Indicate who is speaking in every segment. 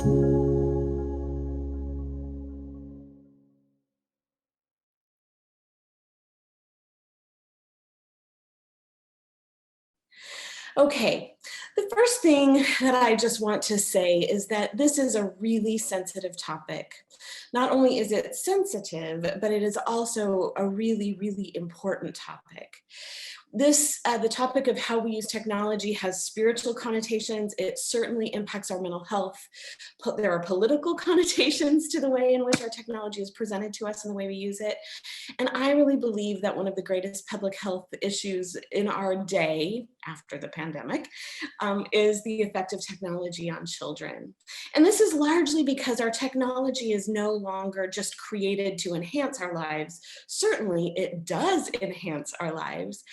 Speaker 1: Okay, the first thing that I just want to say is that this is a really sensitive topic. Not only is it sensitive, but it is also a really, really important topic. The topic of how we use technology has spiritual connotations. It certainly impacts our mental health. There are political connotations to the way in which our technology is presented to us and the way we use it. And I really believe that one of the greatest public health issues in our day, after the pandemic, is the effect of technology on children. And this is largely because our technology is no longer just created to enhance our lives. Certainly, it does enhance our lives.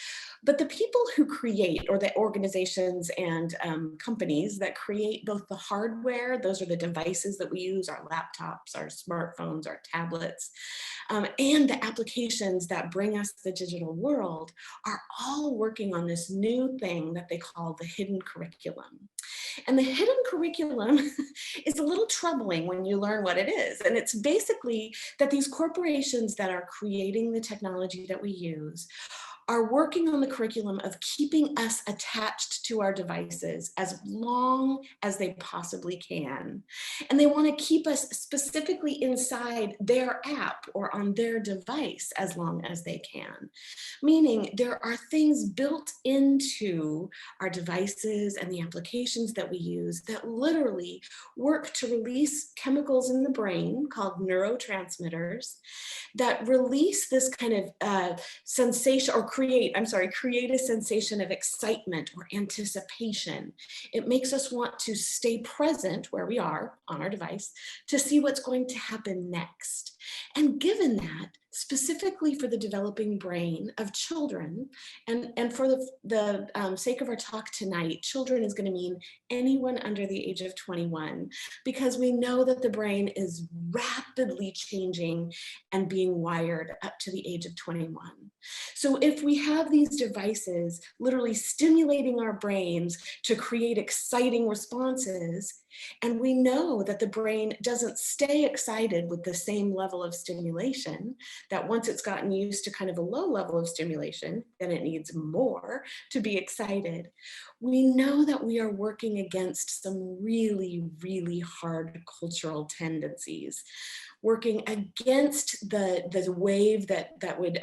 Speaker 1: But the people who create, or the organizations and companies that create both the hardware, those are the devices that we use, our laptops, our smartphones, our tablets, and the applications that bring us the digital world, are all working on this new thing that they call the hidden curriculum. And the hidden curriculum is a little troubling when you learn what it is. And it's basically that these corporations that are creating the technology that we use are working on the curriculum of keeping us attached to our devices as long as they possibly can. And they want to keep us specifically inside their app or on their device as long as they can. Meaning there are things built into our devices and the applications that we use that literally work to release chemicals in the brain called neurotransmitters that release this kind of sensation, or create a sensation of excitement or anticipation. It makes us want to stay present where we are on our device to see what's going to happen next. And given that, specifically for the developing brain of children, and for the sake of our talk tonight, children is going to mean anyone under the age of 21, because we know that the brain is rapidly changing and being wired up to the age of 21. So if we have these devices literally stimulating our brains to create exciting responses, and we know that the brain doesn't stay excited with the same level of stimulation, that once it's gotten used to kind of a low level of stimulation, then it needs more to be excited. We know that we are working against some really, really hard cultural tendencies, working against the wave that would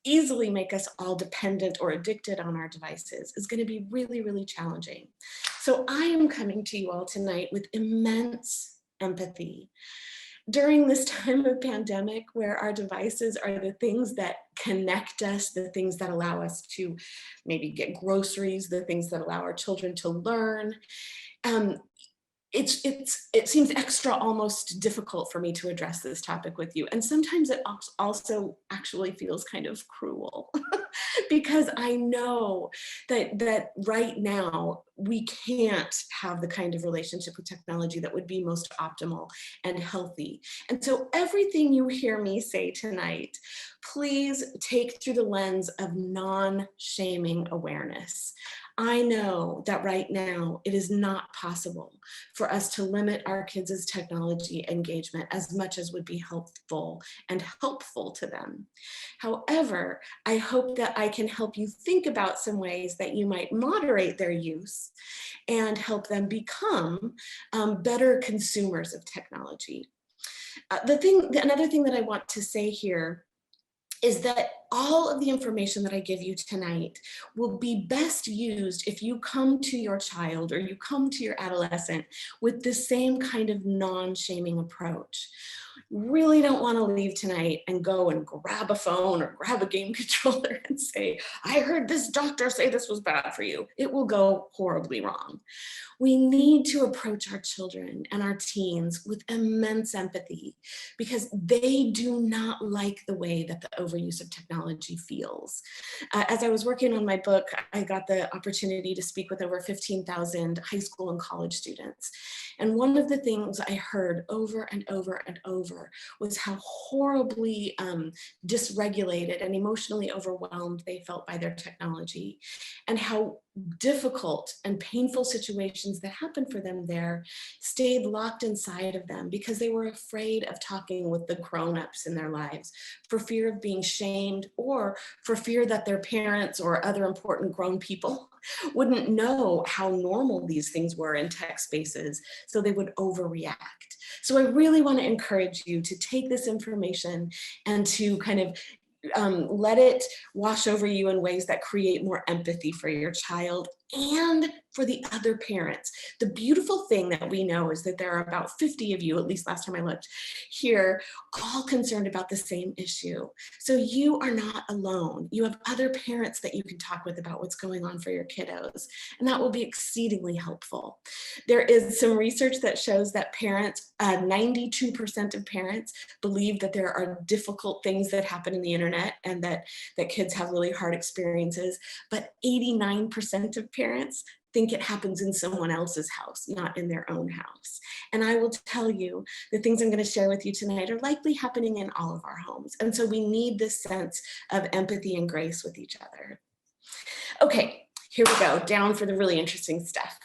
Speaker 1: easily make us all dependent or addicted on our devices is going to be really, really challenging. So I am coming to you all tonight with immense empathy. During this time of pandemic, where our devices are the things that connect us, the things that allow us to maybe get groceries, the things that allow our children to learn, it seems extra almost difficult for me to address this topic with you. And sometimes it also actually feels kind of cruel because I know that right now we can't have the kind of relationship with technology that would be most optimal and healthy. And so everything you hear me say tonight, please take through the lens of non-shaming awareness. I know that right now it is not possible for us to limit our kids' technology engagement as much as would be helpful and helpful to them. However, I hope that I can help you think about some ways that you might moderate their use and help them become better consumers of technology. Another thing that I want to say here is that all of the information that I give you tonight will be best used if you come to your child or you come to your adolescent with the same kind of non-shaming approach. Really don't want to leave tonight and go and grab a phone or grab a game controller and say, I heard this doctor say this was bad for you. It will go horribly wrong. We need to approach our children and our teens with immense empathy because they do not like the way that the overuse of technology feels. As I was working on my book, I got the opportunity to speak with over 15,000 high school and college students. And one of the things I heard over and over and over over was how horribly dysregulated and emotionally overwhelmed they felt by their technology, and how difficult and painful situations that happened for them there stayed locked inside of them because they were afraid of talking with the grown-ups in their lives for fear of being shamed, or for fear that their parents or other important grown people wouldn't know how normal these things were in tech spaces, so they would overreact. So I really want to encourage you to take this information and to kind of let it wash over you in ways that create more empathy for your child and for the other parents. The beautiful thing that we know is that there are about 50 of you, at least last time I looked, here, all concerned about the same issue. So you are not alone. You have other parents that you can talk with about what's going on for your kiddos, and that will be exceedingly helpful. There is some research that shows that parents, 92% of parents believe that there are difficult things that happen in the internet and that kids have really hard experiences, but 89% of parents think it happens in someone else's house, not in their own house. And I will tell you, the things I'm going to share with you tonight are likely happening in all of our homes. And so we need this sense of empathy and grace with each other. Okay, here we go, down for the really interesting stuff.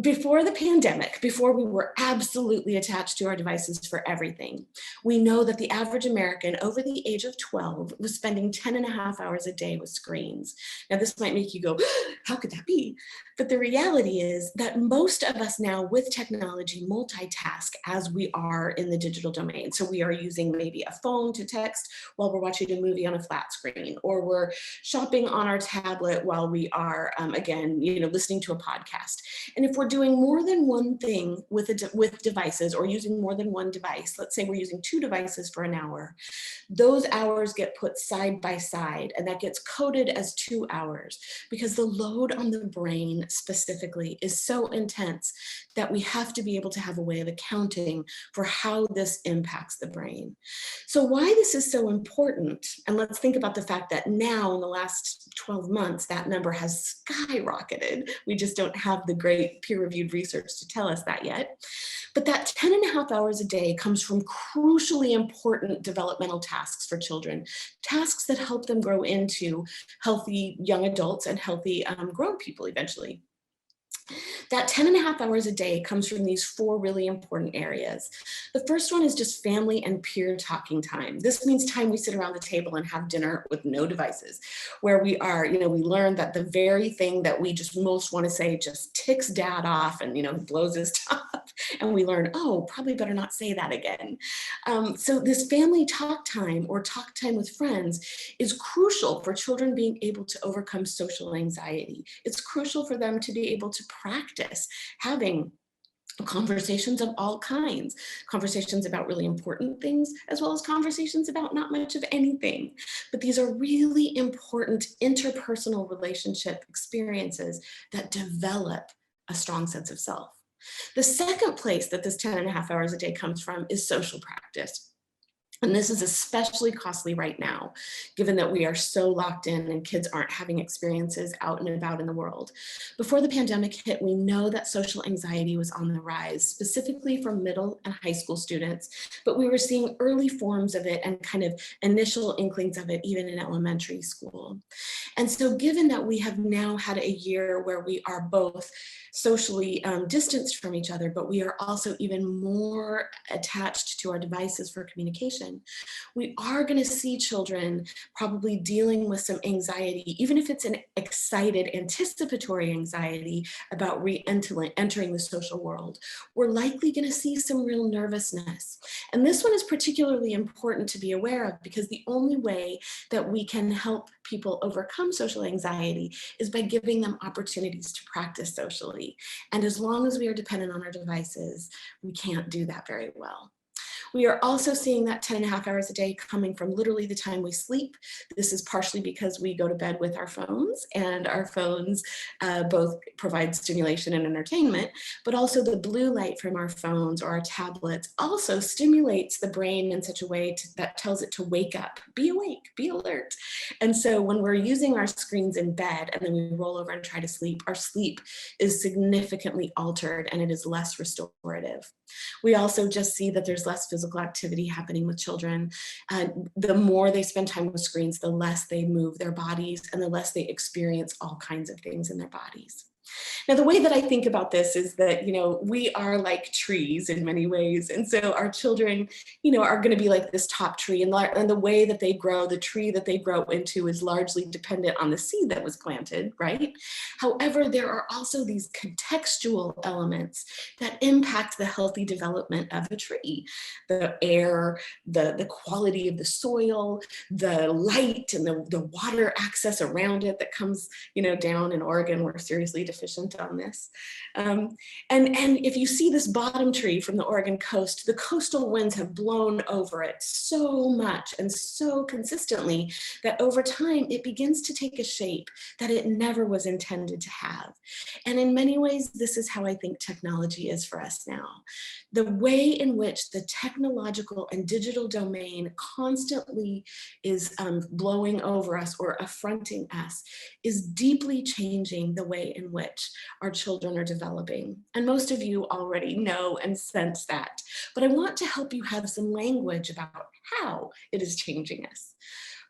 Speaker 1: Before the pandemic, before we were absolutely attached to our devices for everything, we know that the average American over the age of 12 was spending 10.5 hours a day with screens. Now, this might make you go, how could that be? But the reality is that most of us now with technology multitask as we are in the digital domain. So we are using maybe a phone to text while we're watching a movie on a flat screen, or we're shopping on our tablet while we are, again, listening to a podcast. And if we're doing more than one thing with devices, or using more than one device, let's say we're using 2 devices for an hour, those hours get put side by side, and that gets coded as 2 hours, because the load on the brain specifically is so intense that we have to be able to have a way of accounting for how this impacts the brain. So why this is so important, and let's think about the fact that now in the last 12 months, that number has skyrocketed. We just don't have the great peer-reviewed research to tell us that yet. But that 10.5 hours a day comes from crucially important developmental tasks for children, tasks that help them grow into healthy young adults and healthy grown people eventually. That 10.5 hours a day comes from these 4 really important areas. The first one is just family and peer talking time. This means time we sit around the table and have dinner with no devices, where we are, we learn that the very thing that we just most want to say just ticks dad off and, blows his top. And we learn, oh, probably better not say that again. So this family talk time, or talk time with friends, is crucial for children being able to overcome social anxiety. It's crucial for them to be able to practice having conversations of all kinds, conversations about really important things, as well as conversations about not much of anything. But these are really important interpersonal relationship experiences that develop a strong sense of self. The second place that this 10.5 hours a day comes from is social practice. And this is especially costly right now, given that we are so locked in and kids aren't having experiences out and about in the world. Before the pandemic hit, we know that social anxiety was on the rise, specifically for middle and high school students, but we were seeing early forms of it and kind of initial inklings of it even in elementary school. And so given that we have now had a year where we are both socially distanced from each other, but we are also even more attached to our devices for communication, we are going to see children probably dealing with some anxiety, even if it's an excited, anticipatory anxiety about re-entering the social world. We're likely going to see some real nervousness. And this one is particularly important to be aware of, because the only way that we can help people overcome social anxiety is by giving them opportunities to practice socially. And as long as we are dependent on our devices, we can't do that very well. We are also seeing that 10 and a half hours a day coming from literally the time we sleep. This is partially because we go to bed with our phones, and our phones both provide stimulation and entertainment, but also the blue light from our phones or our tablets also stimulates the brain in such a way that tells it to wake up, be awake, be alert. And so when we're using our screens in bed and then we roll over and try to sleep, our sleep is significantly altered and it is less restorative. We also just see that there's less physical activity happening with children. The more they spend time with screens, the less they move their bodies and the less they experience all kinds of things in their bodies. Now, the way that I think about this is that, we are like trees in many ways. And so our children, are going to be like this top tree. And the way that they grow, the tree that they grow into is largely dependent on the seed that was planted, right? However, there are also these contextual elements that impact the healthy development of a tree. The air, the quality of the soil, the light and the water access around it that comes, down in Oregon. We're seriously deficient on this. And if you see this bottom tree from the Oregon coast, the coastal winds have blown over it so much and so consistently that over time it begins to take a shape that it never was intended to have. And in many ways, this is how I think technology is for us now. The way in which the technological and digital domain constantly is blowing over us or affronting us is deeply changing the way in which our children are developing. And most of you already know and sense that. But I want to help you have some language about how it is changing us.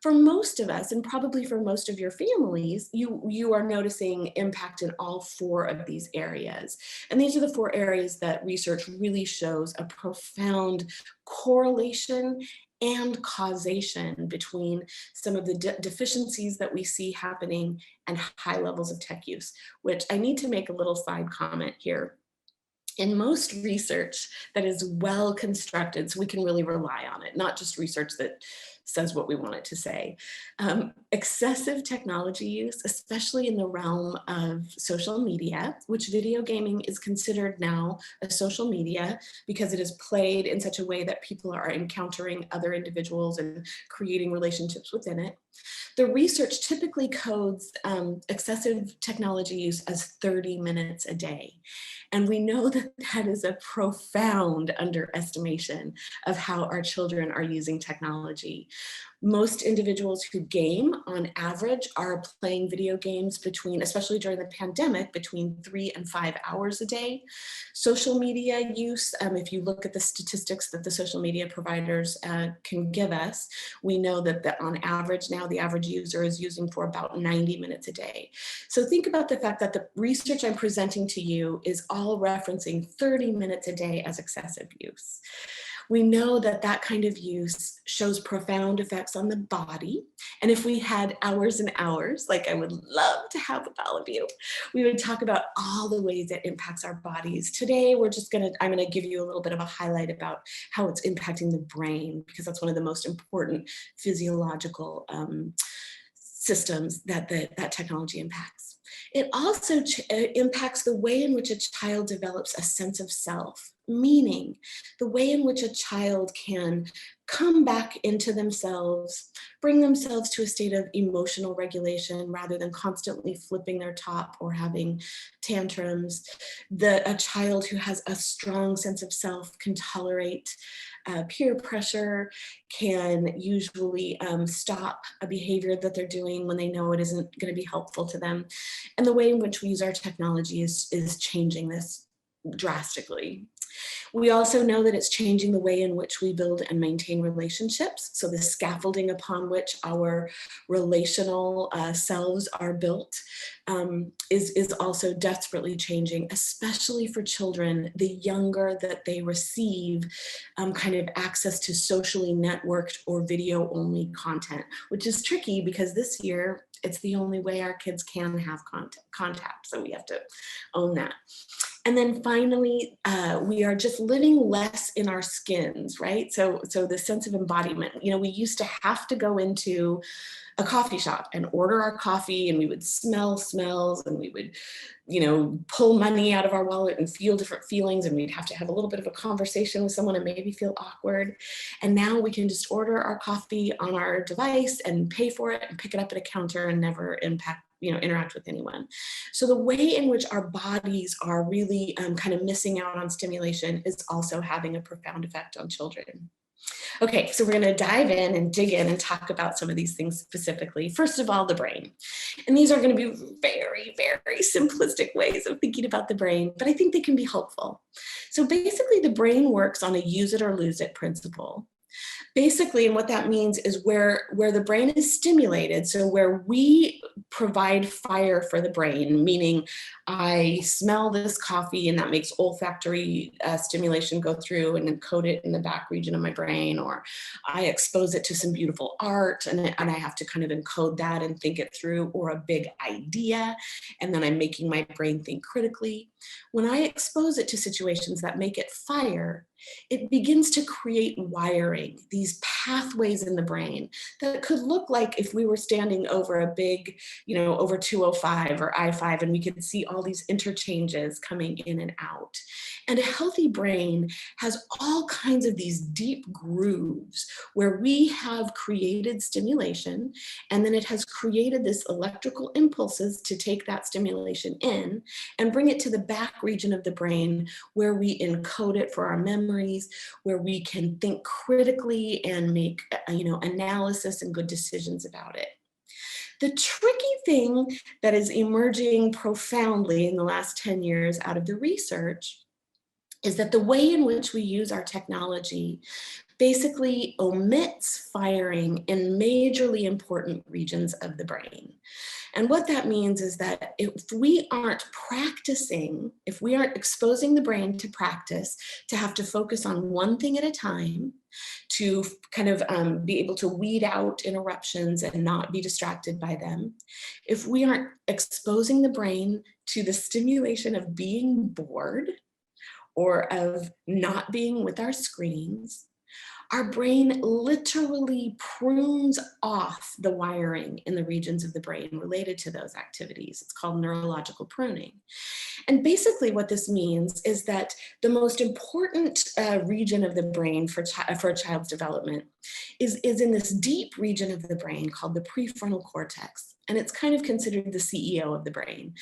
Speaker 1: For most of us, and probably for most of your families, you are noticing impact in all four of these areas. And these are the four areas that research really shows a profound correlation and causation between some of the deficiencies that we see happening and high levels of tech use, which I need to make a little side comment here. In most research that is well constructed, so we can really rely on it, not just research that says what we want it to say. Excessive technology use, especially in the realm of social media, which video gaming is considered now a social media because it is played in such a way that people are encountering other individuals and creating relationships within it. The research typically codes excessive technology use as 30 minutes a day. And we know that that is a profound underestimation of how our children are using technology. Most individuals who game on average are playing video games between, especially during the pandemic, between 3 and 5 hours a day. Social media use, if you look at the statistics that the social media providers can give us, we know that on average now, the average user is using for about 90 minutes a day. So think about the fact that the research I'm presenting to you is all referencing 30 minutes a day as excessive use. We know that that kind of use shows profound effects on the body. And if we had hours and hours, like I would love to have with all of you, we would talk about all the ways it impacts our bodies. Today, I'm gonna give you a little bit of a highlight about how it's impacting the brain, because that's one of the most important physiological systems that that technology impacts. It also impacts the way in which a child develops a sense of self, meaning the way in which a child can come back into themselves, bring themselves to a state of emotional regulation rather than constantly flipping their top or having tantrums. A child who has a strong sense of self can tolerate peer pressure, can usually stop a behavior that they're doing when they know it isn't going to be helpful to them. And the way in which we use our technology is changing this drastically. We also know that it's changing the way in which we build and maintain relationships. So the scaffolding upon which our relational selves are built is also desperately changing, especially for children. The younger that they receive kind of access to socially networked or video only content, which is tricky because this year it's the only way our kids can have contact. So we have to own that. And then finally, we are just living less in our skins, right? So the sense of embodiment, we used to have to go into a coffee shop and order our coffee, and we would smell smells, and we would, pull money out of our wallet and feel different feelings, and we'd have to have a little bit of a conversation with someone and maybe feel awkward. And now we can just order our coffee on our device and pay for it and pick it up at a counter and never interact with anyone. So the way in which our bodies are really kind of missing out on stimulation is also having a profound effect on children. Okay, so we're going to dive in and dig in and talk about some of these things specifically. First of all, the brain. And these are going to be very, very simplistic ways of thinking about the brain, but I think they can be helpful. So basically, the brain works on a use it or lose it principle. Basically, and what that means is where the brain is stimulated, so where we provide fire for the brain, meaning I smell this coffee and that makes olfactory stimulation go through and encode it in the back region of my brain, or I expose it to some beautiful art and I have to kind of encode that and think it through, or a big idea, and then I'm making my brain think critically. When I expose it to situations that make it fire, it begins to create wiring, these pathways in the brain that could look like if we were standing over a big, over 205 or I-5, and we could see all these interchanges coming in and out. And a healthy brain has all kinds of these deep grooves where we have created stimulation, and then it has created this electrical impulses to take that stimulation in and bring it to the back region of the brain where we encode it for our memories, where we can think critically and make analysis and good decisions about it. The tricky thing that is emerging profoundly in the last 10 years out of the research is that the way in which we use our technology basically omits firing in majorly important regions of the brain. And what that means is that if we aren't practicing, if we aren't exposing the brain to practice, to have to focus on one thing at a time, to kind of be able to weed out interruptions and not be distracted by them, if we aren't exposing the brain to the stimulation of being bored or of not being with our screens, our brain literally prunes off the wiring in the regions of the brain related to those activities. It's called neurological pruning. And basically what this means is that the most important region of the brain for a child's development is in this deep region of the brain called the prefrontal cortex. And it's kind of considered the CEO of the brain.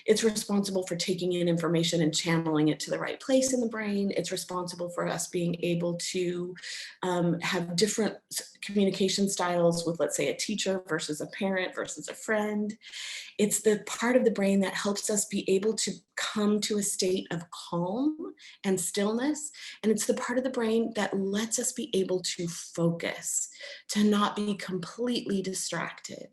Speaker 1: It's responsible for taking in information and channeling it to the right place in the brain. It's responsible for us being able to have different communication styles with, let's say, a teacher versus a parent versus a friend. It's the part of the brain that helps us be able to come to a state of calm and stillness. And it's the part of the brain that lets us be able to focus, to not be completely distracted.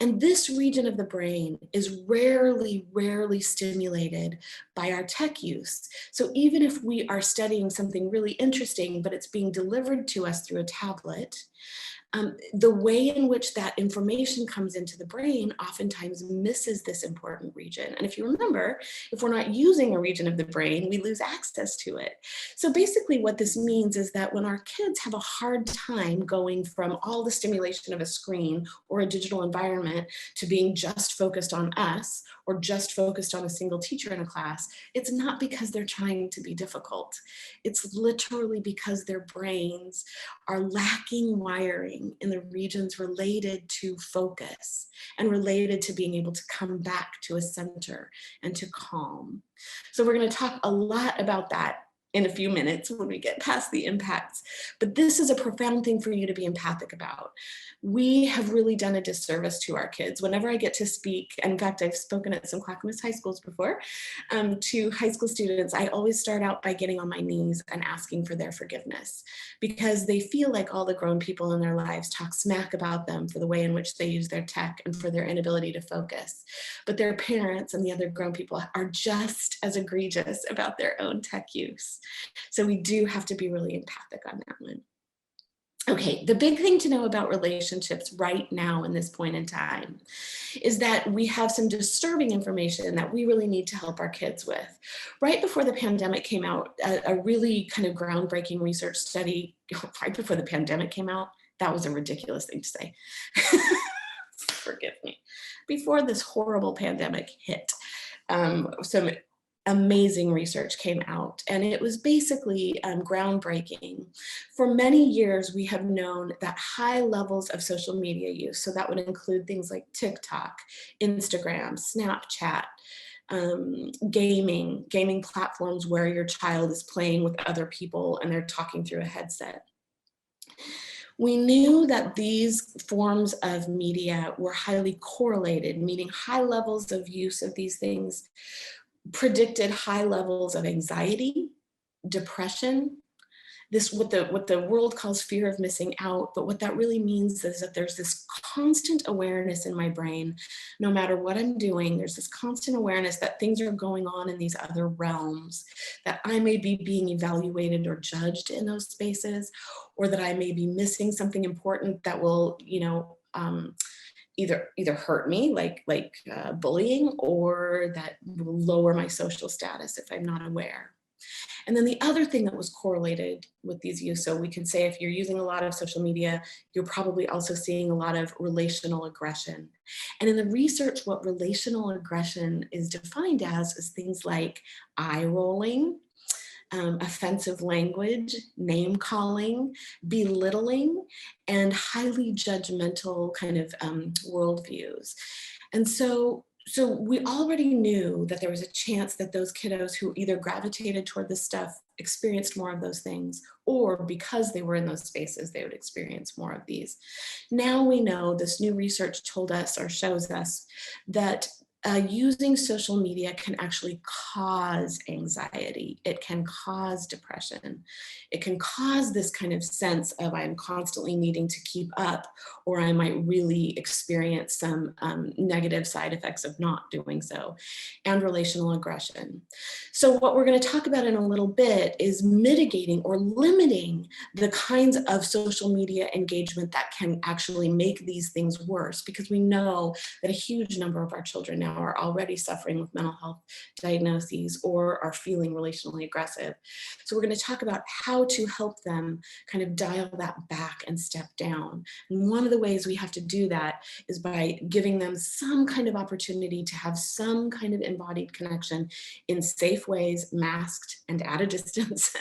Speaker 1: And this region of the brain is rarely stimulated by our tech use. So even if we are studying something really interesting, but it's being delivered to us through a tablet, the way in which that information comes into the brain oftentimes misses this important region. And if you remember, if we're not using a region of the brain, we lose access to it. So basically what this means is that when our kids have a hard time going from all the stimulation of a screen or a digital environment to being just focused on us or just focused on a single teacher in a class, it's not because they're trying to be difficult. It's literally because their brains are lacking wiring in the regions related to focus and related to being able to come back to a center and to calm. So we're going to talk a lot about that in a few minutes when we get past the impacts. But this is a profound thing for you to be empathic about. We have really done a disservice to our kids. Whenever I get to speak, and in fact, I've spoken at some Clackamas high schools before, to high school students, I always start out by getting on my knees and asking for their forgiveness, because they feel like all the grown people in their lives talk smack about them for the way in which they use their tech and for their inability to focus. But their parents and the other grown people are just as egregious about their own tech use. So we do have to be really empathic on that one. Okay, the big thing to know about relationships right now in this point in time is that we have some disturbing information that we really need to help our kids with. Right before the pandemic came out, a really kind of groundbreaking research study, right before the pandemic came out, that was a ridiculous thing to say. Forgive me. Before this horrible pandemic hit, some amazing research came out, and it was basically groundbreaking. For many years, we have known that high levels of social media use, so that would include things like TikTok, Instagram, Snapchat, gaming platforms where your child is playing with other people and they're talking through a headset. We knew that these forms of media were highly correlated, meaning high levels of use of these things predicted high levels of anxiety, depression, this what the world calls fear of missing out. But what that really means is that there's this constant awareness in my brain, no matter what I'm doing, there's this constant awareness that things are going on in these other realms, that I may be being evaluated or judged in those spaces, or that I may be missing something important that will, either hurt me, like bullying, or that will lower my social status if I'm not aware. And then the other thing that was correlated with these use, so we can say if you're using a lot of social media, you're probably also seeing a lot of relational aggression. And in the research, what relational aggression is defined as is things like eye rolling, offensive language, name calling, belittling, and highly judgmental kind of worldviews. And so we already knew that there was a chance that those kiddos who either gravitated toward this stuff experienced more of those things, or because they were in those spaces, they would experience more of these. Now we know, this new research told us or shows us that using social media can actually cause anxiety. It can cause depression. It can cause this kind of sense of I'm constantly needing to keep up, or I might really experience some negative side effects of not doing so, and relational aggression. So what we're going to talk about in a little bit is mitigating or limiting the kinds of social media engagement that can actually make these things worse, because we know that a huge number of our children now are already suffering with mental health diagnoses or are feeling relationally aggressive. So we're going to talk about how to help them kind of dial that back and step down. And one of the ways we have to do that is by giving them some kind of opportunity to have some kind of embodied connection in safe ways, masked and at a distance,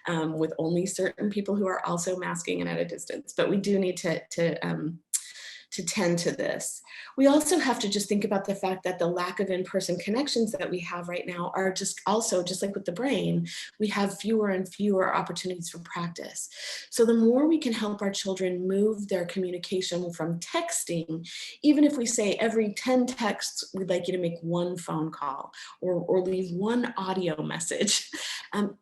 Speaker 1: with only certain people who are also masking and at a distance. But we do need to tend to this. We also have to just think about the fact that the lack of in-person connections that we have right now are just also, just like with the brain, we have fewer and fewer opportunities for practice. So the more we can help our children move their communication from texting, even if we say every 10 texts, we'd like you to make one phone call or leave one audio message.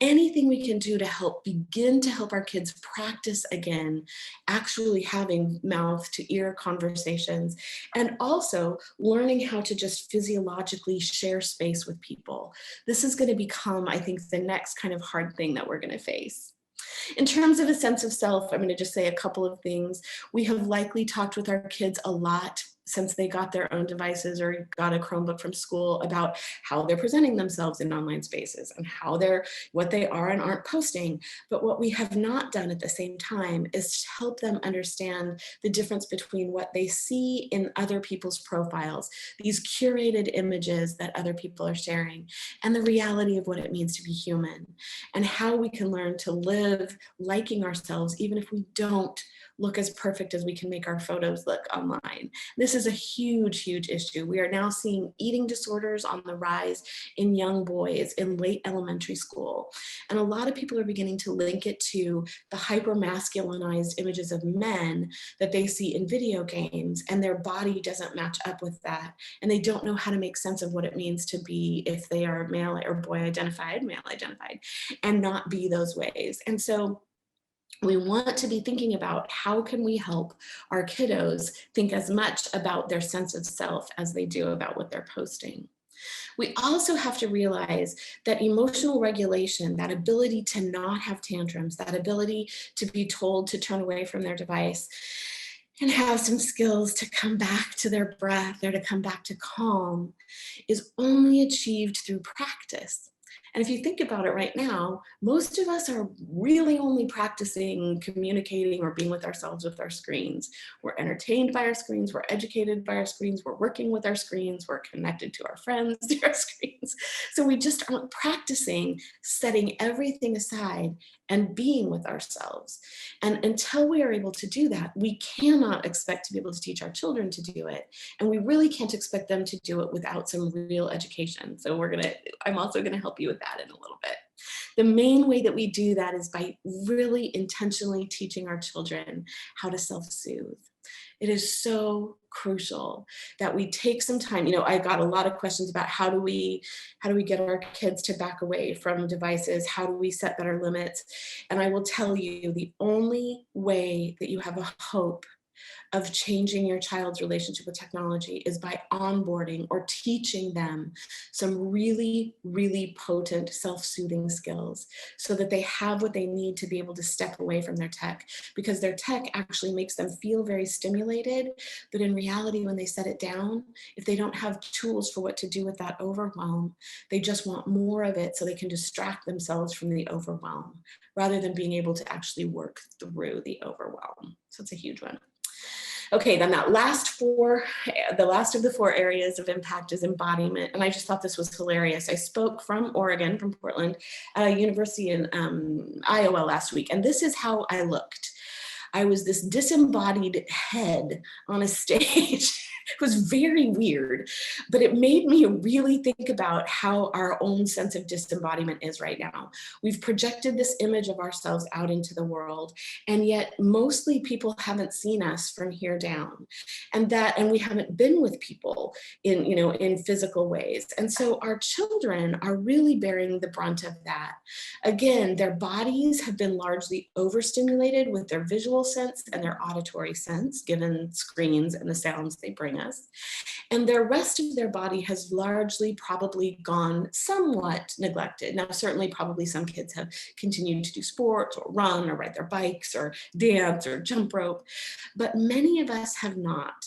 Speaker 1: Anything we can do to begin to help our kids practice again, actually having mouth to ear conversations, and also learning how to just physiologically share space with people. This is going to become, I think, the next kind of hard thing that we're going to face. In terms of a sense of self, I'm going to just say a couple of things. We have likely talked with our kids a lot since they got their own devices or got a Chromebook from school about how they're presenting themselves in online spaces and what they are and aren't posting. But what we have not done at the same time is to help them understand the difference between what they see in other people's profiles, these curated images that other people are sharing, and the reality of what it means to be human, and how we can learn to live liking ourselves even if we don't look as perfect as we can make our photos look online. This is a huge, huge issue. We are now seeing eating disorders on the rise in young boys in late elementary school. And a lot of people are beginning to link it to the hyper-masculinized images of men that they see in video games, and their body doesn't match up with that. And they don't know how to make sense of what it means to be, if they are male or boy identified, male identified, and not be those ways. And so we want to be thinking about how can we help our kiddos think as much about their sense of self as they do about what they're posting. We also have to realize that emotional regulation, that ability to not have tantrums, that ability to be told to turn away from their device and have some skills to come back to their breath or to come back to calm, is only achieved through practice. And if you think about it right now, most of us are really only practicing communicating or being with ourselves with our screens. We're entertained by our screens, we're educated by our screens, we're working with our screens, we're connected to our friends through our screens. So we just aren't practicing setting everything aside and being with ourselves. And until we are able to do that, we cannot expect to be able to teach our children to do it. And we really can't expect them to do it without some real education. So I'm also gonna help you with that in a little bit. The main way that we do that is by really intentionally teaching our children how to self-soothe. It is so crucial that we take some time. I got a lot of questions about how do we get our kids to back away from devices? How do we set better limits? And I will tell you, the only way that you have a hope of changing your child's relationship with technology is by onboarding or teaching them some really, really potent self-soothing skills so that they have what they need to be able to step away from their tech, because their tech actually makes them feel very stimulated. But in reality, when they set it down, if they don't have tools for what to do with that overwhelm, they just want more of it so they can distract themselves from the overwhelm rather than being able to actually work through the overwhelm. So it's a huge one. Okay, then the last of the 4 areas of impact is embodiment. And I just thought this was hilarious. I spoke from Oregon, from Portland, at a university in Iowa last week. And this is how I looked. I was this disembodied head on a stage. It was very weird, but it made me really think about how our own sense of disembodiment is right now. We've projected this image of ourselves out into the world, and yet mostly people haven't seen us from here down, and we haven't been with people in physical ways. And so our children are really bearing the brunt of that. Again, their bodies have been largely overstimulated with their visual sense and their auditory sense, given screens and the sounds they bring us. And the rest of their body has largely probably gone somewhat neglected. Now, certainly probably some kids have continued to do sports or run or ride their bikes or dance or jump rope, but many of us have not.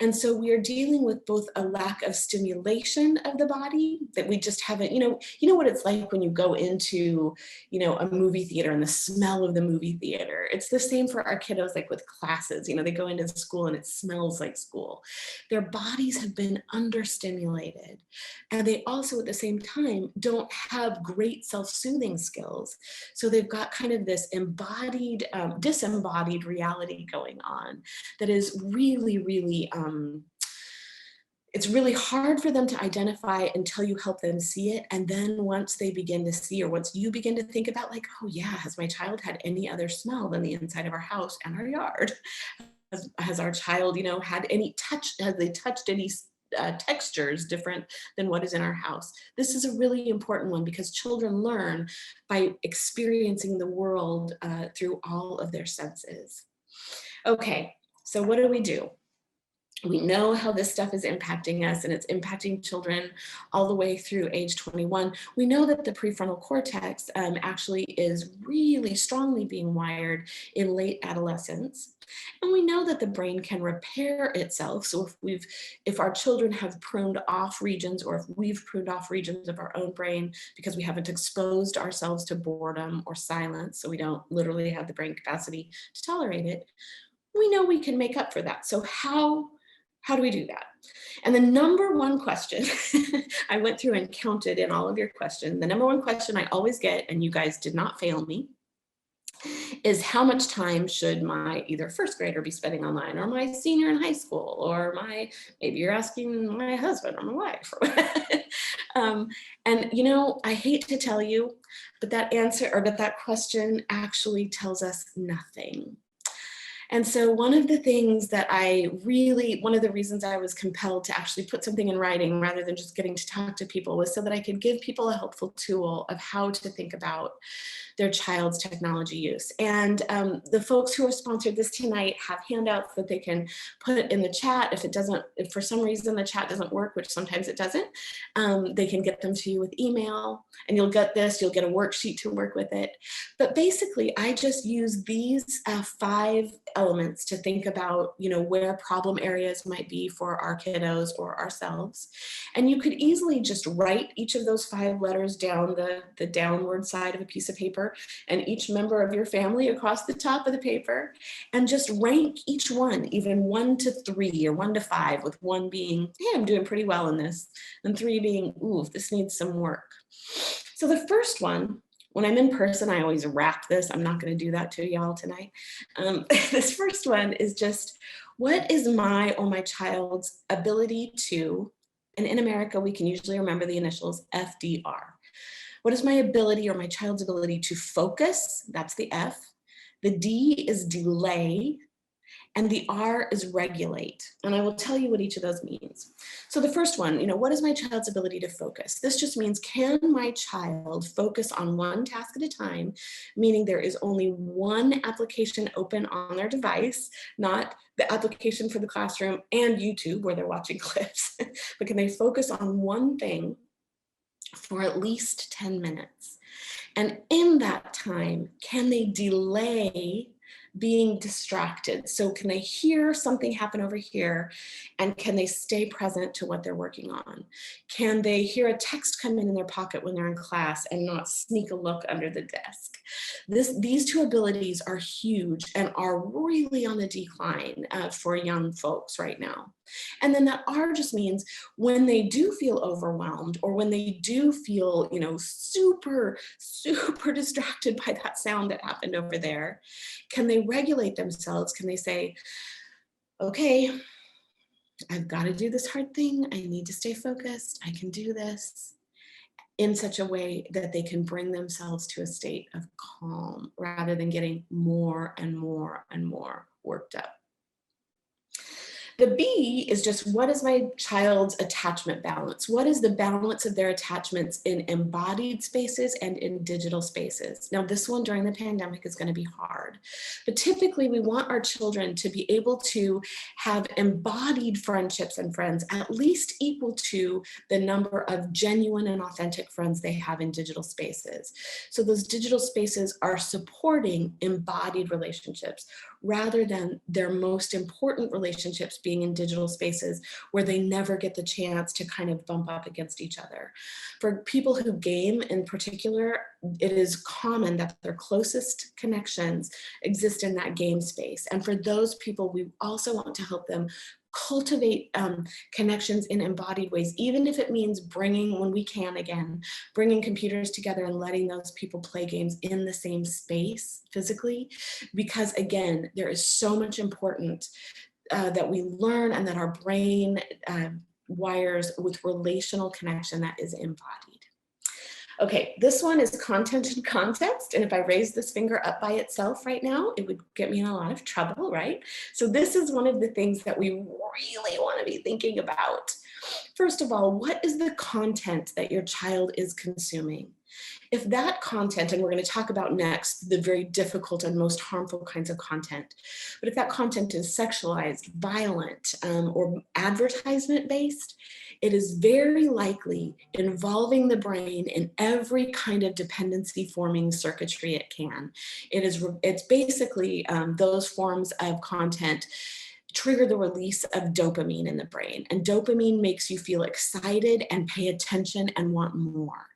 Speaker 1: And so we are dealing with both a lack of stimulation of the body that we just haven't, you know what it's like when you go into, a movie theater and the smell of the movie theater. It's the same for our kiddos, like with classes, they go into school and it smells like school. Their bodies have been understimulated. And they also at the same time don't have great self-soothing skills. So they've got kind of this embodied, disembodied reality going on that is really, really, it's really hard for them to identify until you help them see it. And then once they begin to see, or once you begin to think about like, oh yeah, has my child had any other smell than the inside of our house and our yard? Has our child, had any touch, has they touched any textures different than what is in our house? This is a really important one because children learn by experiencing the world through all of their senses. Okay, so what do? We know how this stuff is impacting us, and it's impacting children all the way through age 21. We know that the prefrontal cortex actually is really strongly being wired in late adolescence. And we know that the brain can repair itself. So if our children have pruned off regions, or if we've pruned off regions of our own brain because we haven't exposed ourselves to boredom or silence, so we don't literally have the brain capacity to tolerate it, we know we can make up for that. So how do we do that? And the number one question, I went through and counted in all of your questions. The number one question I always get, and you guys did not fail me, is how much time should my either first grader be spending online, or my senior in high school, or maybe you're asking my husband or my wife. And I hate to tell you, but that answer, or that question actually tells us nothing. And so one of the reasons I was compelled to actually put something in writing rather than just getting to talk to people was so that I could give people a helpful tool of how to think about their child's technology use. And the folks who have sponsored this tonight have handouts that they can put in the chat. If for some reason the chat doesn't work, which sometimes it doesn't, they can get them to you with email, and you'll get a worksheet to work with it. But basically, I just use these 5 elements to think about, where problem areas might be for our kiddos or ourselves. And you could easily just write each of those 5 letters down the downward side of a piece of paper, and each member of your family across the top of the paper, and just rank each one, even 1 to 3 or 1 to 5, with 1 being, hey, I'm doing pretty well in this, and 3 being, ooh, this needs some work. So the first one, when I'm in person, I always wrap this. I'm not going to do that to y'all tonight. This first one is just, what is my or my child's ability to, and in America, we can usually remember the initials FDR. What is my ability or my child's ability to focus? That's the F. The D is delay, and the R is regulate. And I will tell you what each of those means. So the first one, what is my child's ability to focus? This just means, can my child focus on one task at a time, meaning there is only one application open on their device, not the application for the classroom and YouTube where they're watching clips, but can they focus on one thing for at least 10 minutes? And in that time, can they delay being distracted? So can they hear something happen over here, and can they stay present to what they're working on? Can they hear a text come in their pocket when they're in class and not sneak a look under the desk? These 2 abilities are huge and are really on the decline for young folks right now. And then that R just means, when they do feel overwhelmed, or when they do feel, super, super distracted by that sound that happened over there, can they regulate themselves? Can they say, okay, I've got to do this hard thing. I need to stay focused. I can do this, in such a way that they can bring themselves to a state of calm rather than getting more and more and more worked up. The B is just, what is my child's attachment balance? What is the balance of their attachments in embodied spaces and in digital spaces? Now, this one during the pandemic is going to be hard, but typically we want our children to be able to have embodied friendships and friends at least equal to the number of genuine and authentic friends they have in digital spaces. So those digital spaces are supporting embodied relationships rather than their most important relationships being in digital spaces where they never get the chance to kind of bump up against each other. For people who game in particular, it is common that their closest connections exist in that game space. And for those people, we also want to help them cultivate connections in embodied ways, even if it means bringing, when we can again, bringing computers together and letting those people play games in the same space physically, because again, there is so much important that we learn and that our brain wires with relational connection that is embodied. Okay, this one is content and context. And if I raise this finger up by itself right now, it would get me in a lot of trouble, right? So this is one of the things that we really want to be thinking about. First of all, what is the content that your child is consuming? If that content, and we're going to talk about next, the very difficult and most harmful kinds of content, but if that content is sexualized, violent, or advertisement-based, it is very likely involving the brain in every kind of dependency-forming circuitry it can. It's basically those forms of content trigger the release of dopamine in the brain. And dopamine makes you feel excited and pay attention and want more.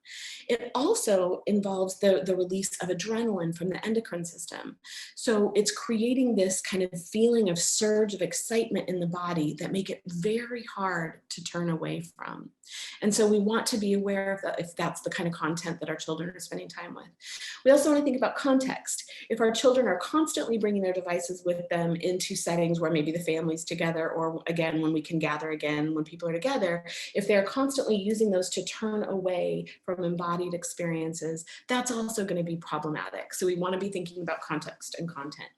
Speaker 1: It also involves the release of adrenaline from the endocrine system. So it's creating this kind of feeling of surge of excitement in the body that make it very hard to turn away from. And so we want to be aware of that if that's the kind of content that our children are spending time with. We also want to think about context. If our children are constantly bringing their devices with them into settings where maybe the family's together, or again, when we can gather again, when people are together, if they're constantly using those to turn away from from embodied experiences, that's also going to be problematic. So we want to be thinking about context and content.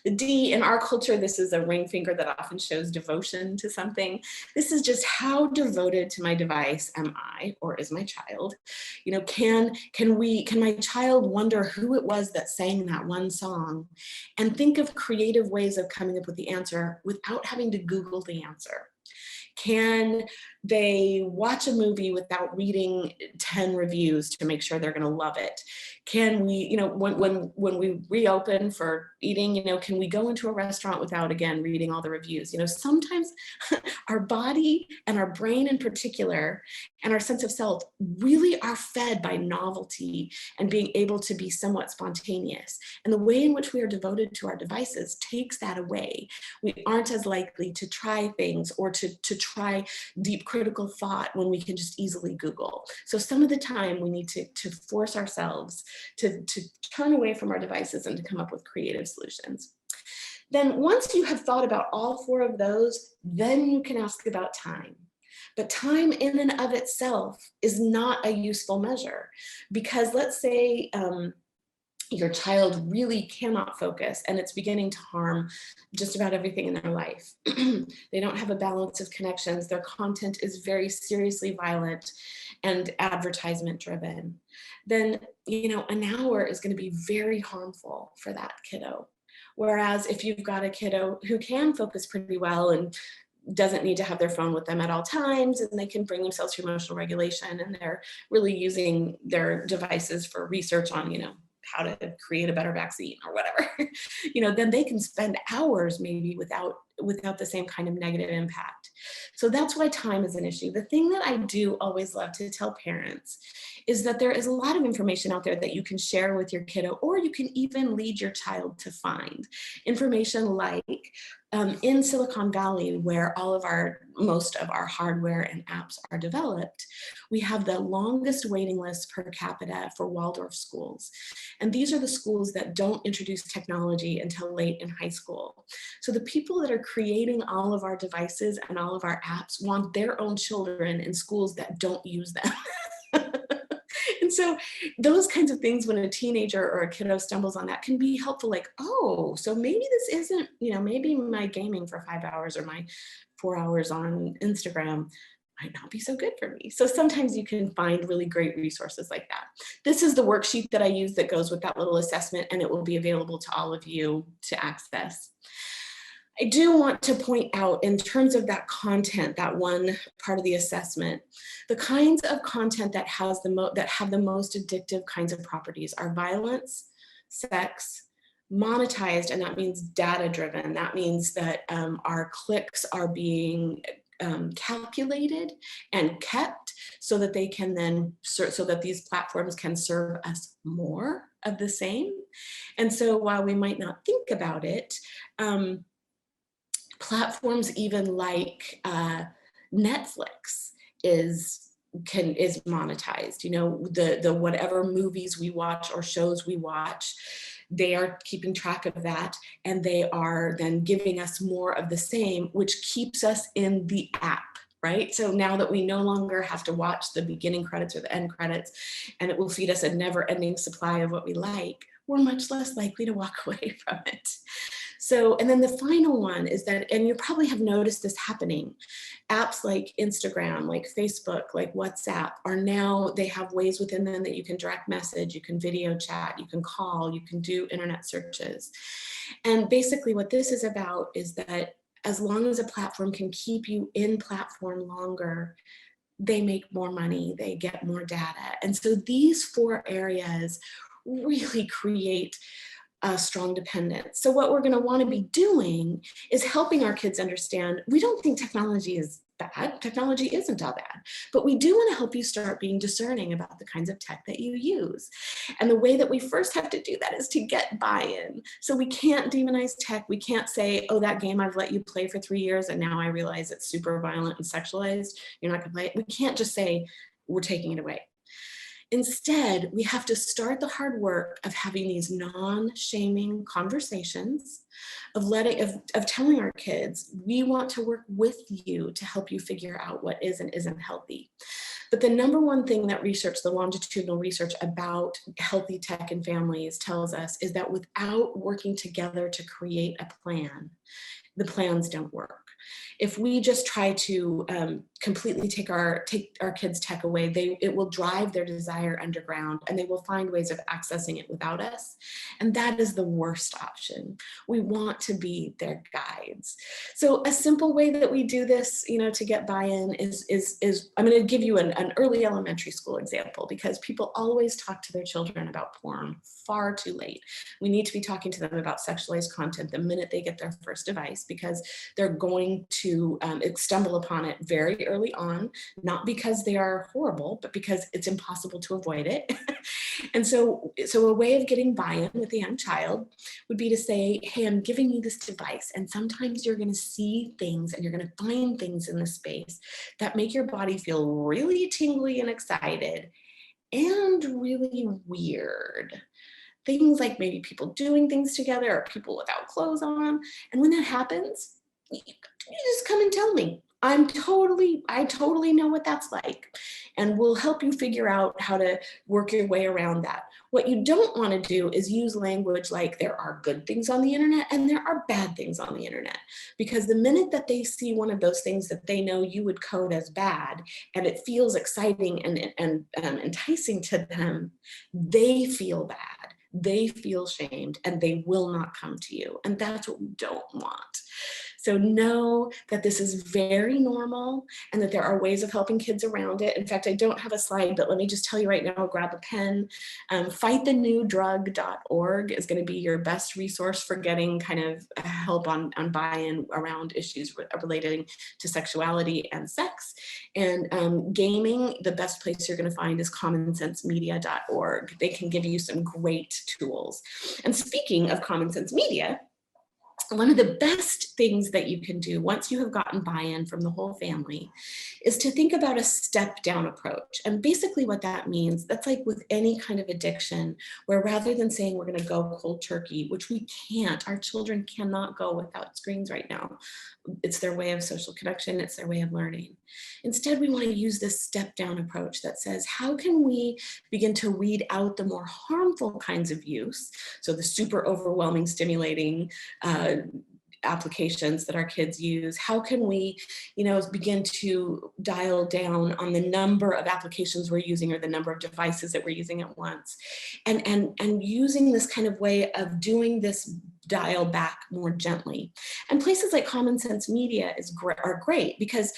Speaker 1: The D, in our culture, this is a ring finger that often shows devotion to something. This is just how devoted to my device am I, or is my child? You know, can my child wonder who it was that sang that one song and think of creative ways of coming up with the answer without having to Google the answer? Can they watch a movie without reading 10 reviews to make sure they're going to love it? Can we, you know, when we reopen for eating, you know, can we go into a restaurant without, again, reading all the reviews? You know, sometimes our body and our brain in particular and our sense of self really are fed by novelty and being able to be somewhat spontaneous. And the way in which we are devoted to our devices takes that away. We aren't as likely to try things or to try deep critical thought when we can just easily Google. So some of the time we need to force ourselves to turn away from our devices and to come up with creative solutions. Then once you have thought about all four of those, then you can ask about time. But time in and of itself is not a useful measure, because let's say your child really cannot focus and it's beginning to harm just about everything in their life. They don't have a balance of connections. Their content is very seriously violent and advertisement driven. Then, you know, an hour is going to be very harmful for that kiddo. Whereas if you've got a kiddo who can focus pretty well and doesn't need to have their phone with them at all times, and they can bring themselves to emotional regulation, and they're really using their devices for research on, you know, how to create a better vaccine or whatever, you know, then they can spend hours maybe without the same kind of negative impact. So that's why time is an issue. The thing that I do always love to tell parents is that there is a lot of information out there that you can share with your kiddo, or you can even lead your child to find information like in Silicon Valley, where most of our hardware and apps are developed, we have the longest waiting list per capita for Waldorf schools. And these are the schools that don't introduce technology until late in high school. So the people that are creating all of our devices and all of our apps want their own children in schools that don't use them. And so those kinds of things, when a teenager or a kiddo stumbles on that, can be helpful. Like, oh, so maybe this isn't, you know, maybe my gaming for 5 hours or my 4 hours on Instagram might not be so good for me. So sometimes you can find really great resources like that. This is the worksheet that I use that goes with that little assessment, and it will be available to all of you to access. I do want to point out, in terms of that content, that one part of the assessment, the kinds of content that have the most addictive kinds of properties are violence, sex, monetized, and that means data driven. That means that our clicks are being calculated and kept so that they can then, so that these platforms can serve us more of the same. And so while we might not think about it, platforms even like Netflix is monetized. You know, the whatever movies we watch or shows we watch, they are keeping track of that, and they are then giving us more of the same, which keeps us in the app. Right? So now that we no longer have to watch the beginning credits or the end credits, and it will feed us a never-ending supply of what we like, we're much less likely to walk away from it. So, and then the final one is that, and you probably have noticed this happening, apps like Instagram, like Facebook, like WhatsApp are now, they have ways within them that you can direct message, you can video chat, you can call, you can do internet searches. And basically what this is about is that as long as a platform can keep you in platform longer, they make more money, they get more data. And so these four areas really create a strong dependence. So what we're going to want to be doing is helping our kids understand, we don't think technology is bad. Technology isn't all bad, but we do want to help you start being discerning about the kinds of tech that you use. And the way that we first have to do that is to get buy-in. So we can't demonize tech. We can't say, oh, that game I've let you play for 3 years and now I realize it's super violent and sexualized, you're not going to play it. We can't just say, we're taking it away. Instead, we have to start the hard work of having these non-shaming conversations, of telling our kids, we want to work with you to help you figure out what is and isn't healthy. But the number one thing that the longitudinal research about healthy tech and families tells us is that without working together to create a plan, the plans don't work. If we just try to completely take our kids' tech away, it will drive their desire underground, and they will find ways of accessing it without us. And that is the worst option. We want to be their guides. So a simple way that we do this, to get buy-in is I'm going to give you an early elementary school example, because people always talk to their children about porn far too late. We need to be talking to them about sexualized content the minute they get their first device, because they're going to stumble upon it very early on, not because they are horrible, but because it's impossible to avoid it. And so a way of getting buy-in with a young child would be to say, hey, I'm giving you this device, and sometimes you're going to see things and you're going to find things in the space that make your body feel really tingly and excited and really weird. Things like maybe people doing things together or people without clothes on. And when that happens, you just come and tell me. I totally know what that's like, and we'll help you figure out how to work your way around that. What you don't want to do is use language like there are good things on the internet and there are bad things on the internet, because the minute that they see one of those things that they know you would code as bad, and it feels exciting and enticing to them, they feel bad. They feel shamed, and they will not come to you. And that's what we don't want. So know that this is very normal and that there are ways of helping kids around it. In fact, I don't have a slide, but let me just tell you right now, grab a pen. Fightthenewdrug.org is going to be your best resource for getting kind of help on buy-in around issues relating to sexuality and sex. And gaming, the best place you're going to find is commonsensemedia.org. They can give you some great tools. And speaking of Common Sense Media, one of the best things that you can do once you have gotten buy-in from the whole family is to think about a step-down approach. And basically what that means, that's like with any kind of addiction, where rather than saying we're going to go cold turkey, which we can't, our children cannot go without screens right now. It's their way of social connection, it's their way of learning. Instead, we want to use this step-down approach that says, how can we begin to weed out the more harmful kinds of use? So the super overwhelming, stimulating applications that our kids use. How can we, begin to dial down on the number of applications we're using or the number of devices that we're using at once, and using this kind of way of doing this dial back more gently. And places like Common Sense Media are great, because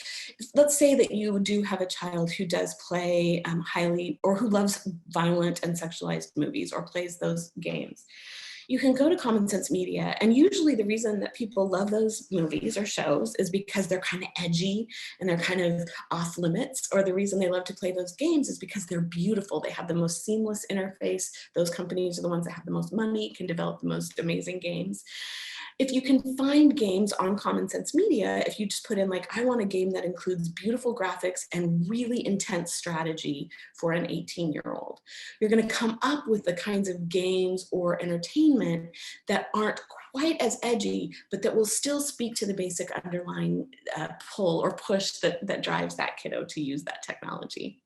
Speaker 1: let's say that you do have a child who does play highly, or who loves violent and sexualized movies or plays those games. You can go to Common Sense Media, and usually the reason that people love those movies or shows is because they're kind of edgy and they're kind of off limits, or the reason they love to play those games is because they're beautiful. They have the most seamless interface. Those companies are the ones that have the most money, can develop the most amazing games. If you can find games on Common Sense Media, if you just put in like, I want a game that includes beautiful graphics and really intense strategy for an 18-year-old, you're going to come up with the kinds of games or entertainment that aren't quite as edgy, but that will still speak to the basic underlying pull or push that drives that kiddo to use that technology.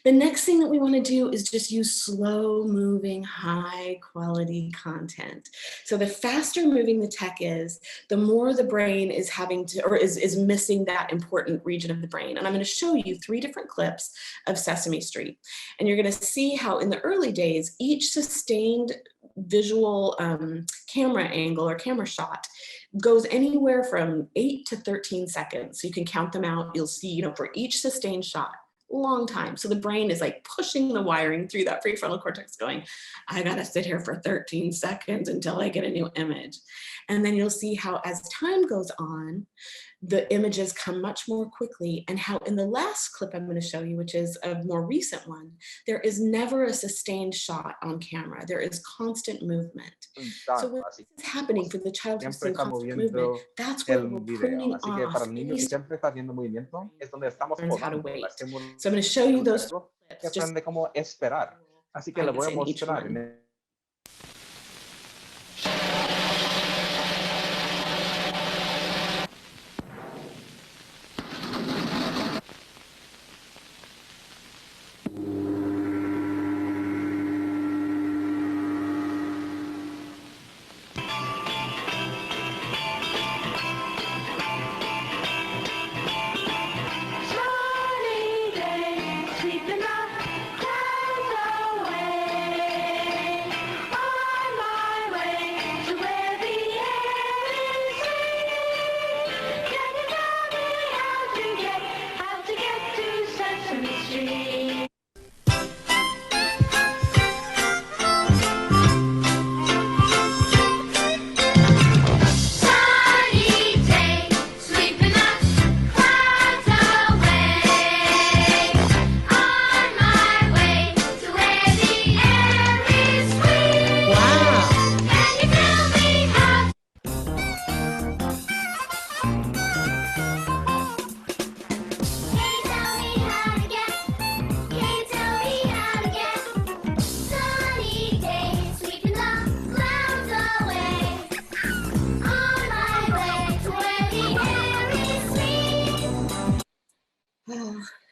Speaker 1: The next thing that we want to do is just use slow moving, high quality content. So the faster moving the tech is, the more the brain is having to, or is missing that important region of the brain. And I'm going to show you 3 different clips of Sesame Street. And you're going to see how in the early days, each sustained visual camera angle or camera shot goes anywhere from 8 to 13 seconds. So you can count them out. You'll see, for each sustained shot, long time. So the brain is like pushing the wiring through that prefrontal cortex going, I gotta sit here for 13 seconds until I get a new image. And then you'll see how as time goes on, the images come much more quickly, and how in the last clip I'm going to show you, which is a more recent one, there is never a sustained shot on camera. There is constant movement. So when
Speaker 2: Así
Speaker 1: this is happening for the child who's
Speaker 2: siempre
Speaker 1: seeing
Speaker 2: está
Speaker 1: constant movement,
Speaker 2: moviendo
Speaker 1: that's where
Speaker 2: el
Speaker 1: we're
Speaker 2: video.
Speaker 1: pruning
Speaker 2: Así que para
Speaker 1: off
Speaker 2: el niño
Speaker 1: any
Speaker 2: que siempre está haciendo movimiento es donde estamos
Speaker 1: learns how to
Speaker 2: podando la
Speaker 1: wait. So I'm going to show you
Speaker 2: el
Speaker 1: those
Speaker 2: cerebro que
Speaker 1: clips just
Speaker 2: aprende cómo esperar. Así que le voy a
Speaker 1: in each
Speaker 2: mostrar
Speaker 1: one.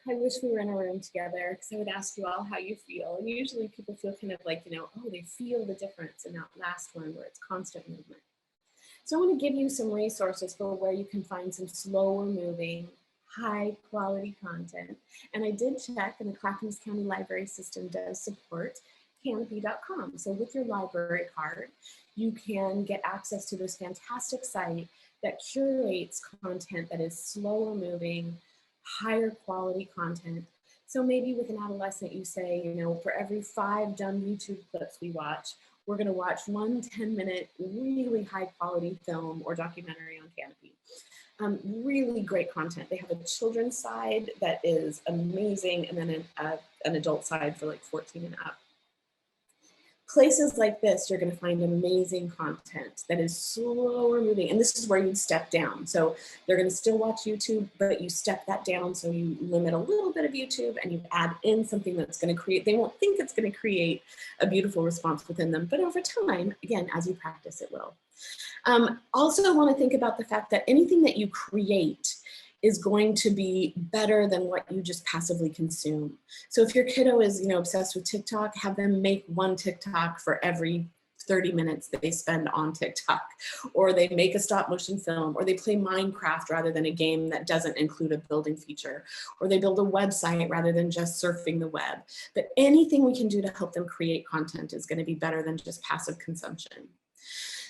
Speaker 1: I wish we were in a room together, because I would ask you all how you feel. And usually people feel kind of like, oh, they feel the difference in that last one where it's constant movement. So I want to give you some resources for where you can find some slower moving, high quality content. And I did check, and the Clackamas County Library System does support canopy.com. So with your library card, you can get access to this fantastic site that curates content that is slower moving, higher quality content. So maybe with an adolescent, you say, for every 5 dumb YouTube clips we watch, we're going to watch one 10-minute, really high quality film or documentary on Canopy. Really great content. They have a children's side that is amazing, and then an adult side for like 14 and up. Places like this, you're going to find amazing content that is slower moving. And this is where you'd step down. So they're going to still watch YouTube, but you step that down. So you limit a little bit of YouTube and you add in something that's going to create, they won't think it's going to create a beautiful response within them. But over time, again, as you practice, it will. Also, I want to think about the fact that anything that you create is going to be better than what you just passively consume. So if your kiddo is, obsessed with TikTok, have them make one TikTok for every 30 minutes that they spend on TikTok, or they make a stop motion film, or they play Minecraft rather than a game that doesn't include a building feature, or they build a website rather than just surfing the web. But anything we can do to help them create content is going to be better than just passive consumption.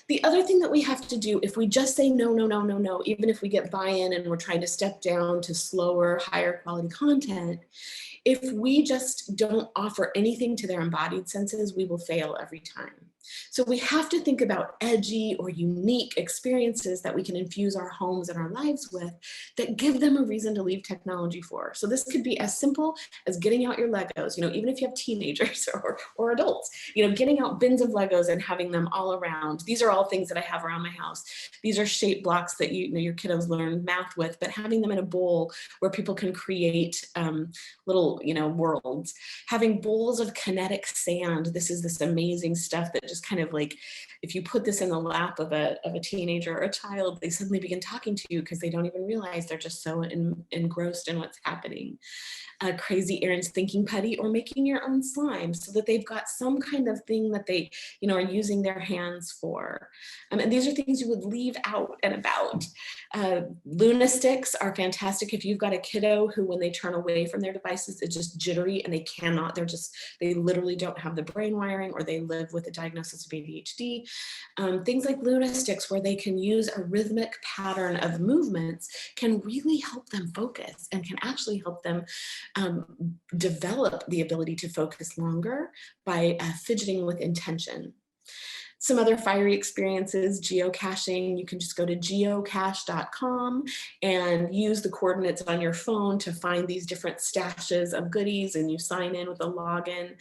Speaker 1: The other thing that we have to do, if we just say no, no, no, no, no, even if we get buy-in and we're trying to step down to slower, higher quality content, if we just don't offer anything to their embodied senses, we will fail every time. So we have to think about edgy or unique experiences that we can infuse our homes and our lives with that give them a reason to leave technology for. So this could be as simple as getting out your Legos, even if you have teenagers or adults, getting out bins of Legos and having them all around. These are all things that I have around my house. These are shape blocks that your kiddos learn math with, but having them in a bowl where people can create little, worlds. Having bowls of kinetic sand. This is this amazing stuff that just kind of like, if you put this in the lap of a teenager or a child, they suddenly begin talking to you because they don't even realize they're just so engrossed in what's happening. Crazy Aaron's thinking putty, or making your own slime, so that they've got some kind of thing that they, are using their hands for. And these are things you would leave out and about. Luna sticks are fantastic if you've got a kiddo who, when they turn away from their devices, it's just jittery and they literally don't have the brain wiring, or they live with a diagnosis of ADHD. Things like Luna sticks, where they can use a rhythmic pattern of movements, can really help them focus and can actually help them develop the ability to focus longer by fidgeting with intention. Some other fiery experiences, geocaching. You can just go to geocache.com and use the coordinates on your phone to find these different stashes of goodies, and you sign in with a login.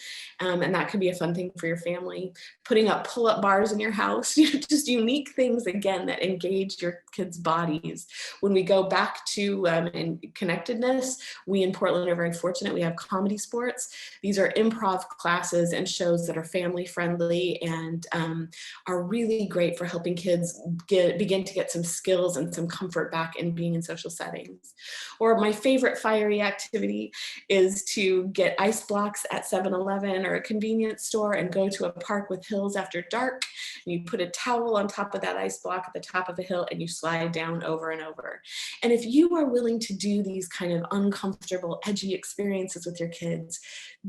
Speaker 1: And that could be a fun thing for your family. Putting up pull-up bars in your house, just unique things, again, that engage your kids' bodies. When we go back to connectedness, we in Portland are very fortunate. We have comedy sports. These are improv classes and shows that are family friendly and are really great for helping kids begin to get some skills and some comfort back in being in social settings. Or my favorite fiery activity is to get ice blocks at 7-Eleven or a convenience store and go to a park with hills after dark. And you put a towel on top of that ice block at the top of a hill and you slide down over and over. And if you are willing to do these kind of uncomfortable, edgy experiences with your kids,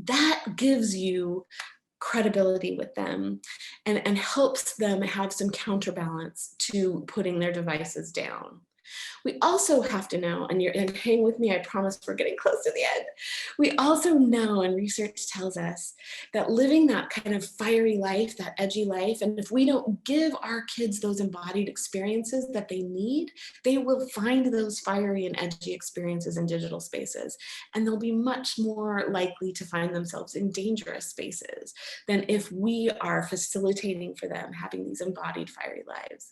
Speaker 1: that gives you credibility with them and helps them have some counterbalance to putting their devices down. We also have to know, and hang with me, I promise we're getting close to the end. We also know, and research tells us, that living that kind of fiery life, that edgy life, and if we don't give our kids those embodied experiences that they need, they will find those fiery and edgy experiences in digital spaces. And they'll be much more likely to find themselves in dangerous spaces than if we are facilitating for them having these embodied fiery lives.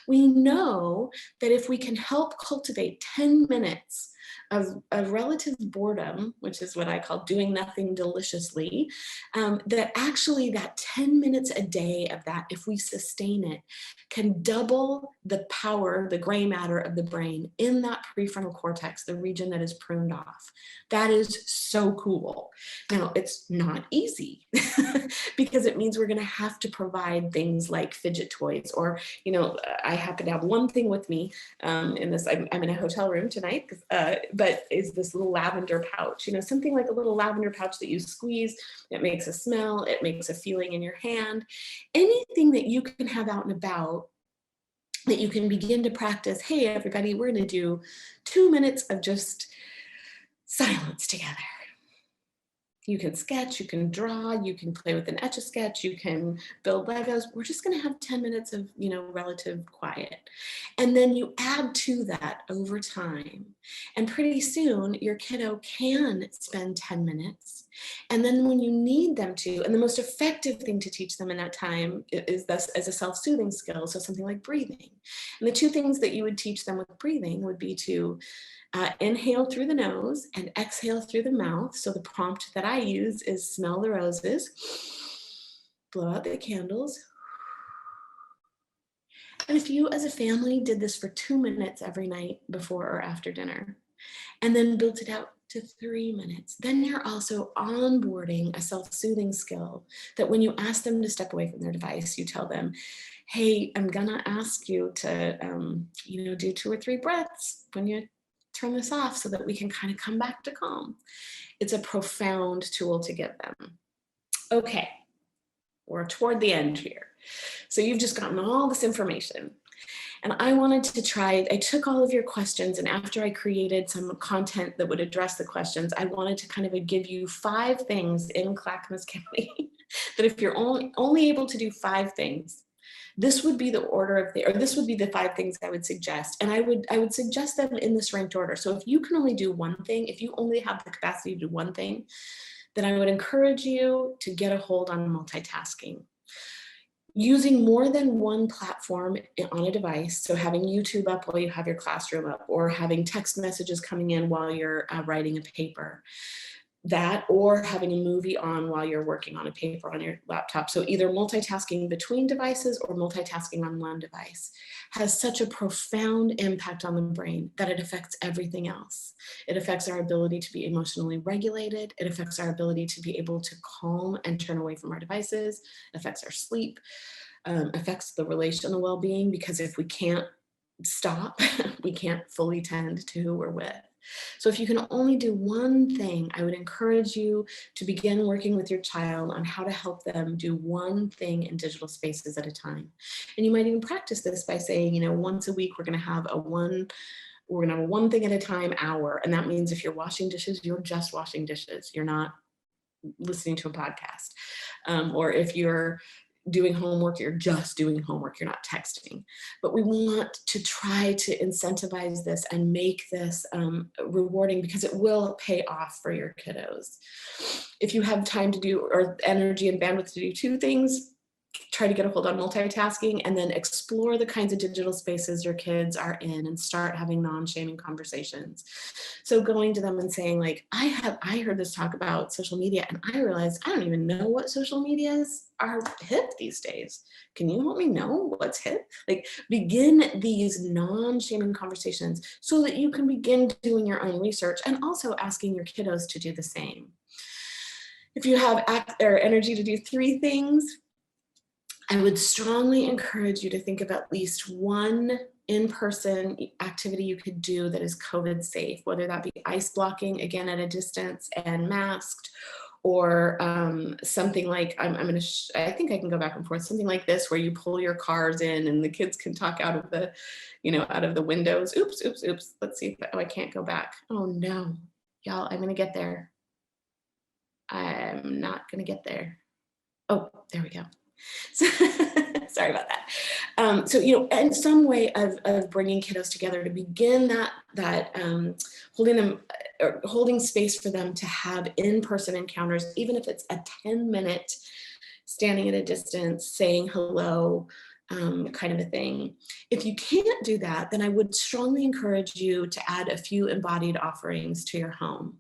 Speaker 1: We know that if we can help cultivate 10 minutes of relative boredom, which is what I call doing nothing deliciously, that actually that 10 minutes a day of that, if we sustain it, can double the power, the gray matter of the brain in that prefrontal cortex, the region that is pruned off. That is so cool. Now, it's not easy because it means we're going to have to provide things like fidget toys, or, I happen to have one thing with me in this, I'm in a hotel room tonight, but is this little lavender pouch, something like a little lavender pouch that you squeeze. It makes a smell, it makes a feeling in your hand. Anything that you can have out and about that you can begin to practice. Hey, everybody, we're going to do 2 minutes of just silence together. You can sketch, you can draw, you can play with an Etch-a-Sketch, you can build Legos. We're just going to have 10 minutes of, relative quiet. And then you add to that over time. And pretty soon your kiddo can spend 10 minutes. And then when you need them to, and the most effective thing to teach them in that time is thus as a self-soothing skill. So something like breathing. And the two things that you would teach them with breathing would be to inhale through the nose and exhale through the mouth. So the prompt that I use is smell the roses, blow out the candles. And if you as a family did this for 2 minutes every night before or after dinner, and then built it out to 3 minutes, then you're also onboarding a self-soothing skill that when you ask them to step away from their device, you tell them, hey, I'm gonna ask you to, do 2 or 3 breaths when you turn this off so that we can kind of come back to calm. It's a profound tool to give them. Okay, we're toward the end here. So you've just gotten all this information. And I wanted to I took all of your questions, and after I created some content that would address the questions, I wanted to kind of give you 5 things in Clackamas County that if you're only able to do 5 things, this would be the order of this would be the 5 things I would suggest. And I would suggest them in this ranked order. So if you can only do one thing, if you only have the capacity to do one thing, then I would encourage you to get a hold on multitasking. Using more than one platform on a device, so having YouTube up while you have your classroom up, or having text messages coming in while you're writing a paper, that, or having a movie on while you're working on a paper on your laptop. So either multitasking between devices or multitasking on one device has such a profound impact on the brain that it affects everything else. It affects our ability to be emotionally regulated. It affects our ability to be able to calm and turn away from our devices. It affects our sleep, affects the relational well-being, because if we can't stop, we can't fully tend to who we're with. So if you can only do one thing, I would encourage you to begin working with your child on how to help them do one thing in digital spaces at a time. And you might even practice this by saying, once a week, we're going to have a one thing at a time hour. And that means if you're washing dishes, you're just washing dishes. You're not listening to a podcast. Or if you're doing homework, you're just doing homework, you're not texting. But we want to try to incentivize this and make this rewarding, because it will pay off for your kiddos. If you have time to do, or energy and bandwidth to do two things, try to get a hold on multitasking, and then explore the kinds of digital spaces your kids are in and start having non-shaming conversations. So going to them and saying, like, I heard this talk about social media and I realized I don't even know what social medias are hip these days. Can you help me know what's hip? Like, begin these non-shaming conversations so that you can begin doing your own research and also asking your kiddos to do the same. If you have energy to do three things, I would strongly encourage you to think of at least one in-person activity you could do that is COVID safe, whether that be ice blocking, again at a distance and masked, or something like, I think I can go back and forth, something like this, where you pull your cars in and the kids can talk out of the, out of the windows. Oops. Let's see if, I can't go back. Oh no, y'all, I'm gonna get there. I'm not gonna get there. Oh, there we go. Sorry about that. So, in some way of bringing kiddos together to begin that holding space for them to have in-person encounters, even if it's a 10-minute standing at a distance, saying hello, kind of a thing. If you can't do that, then I would strongly encourage you to add a few embodied offerings to your home.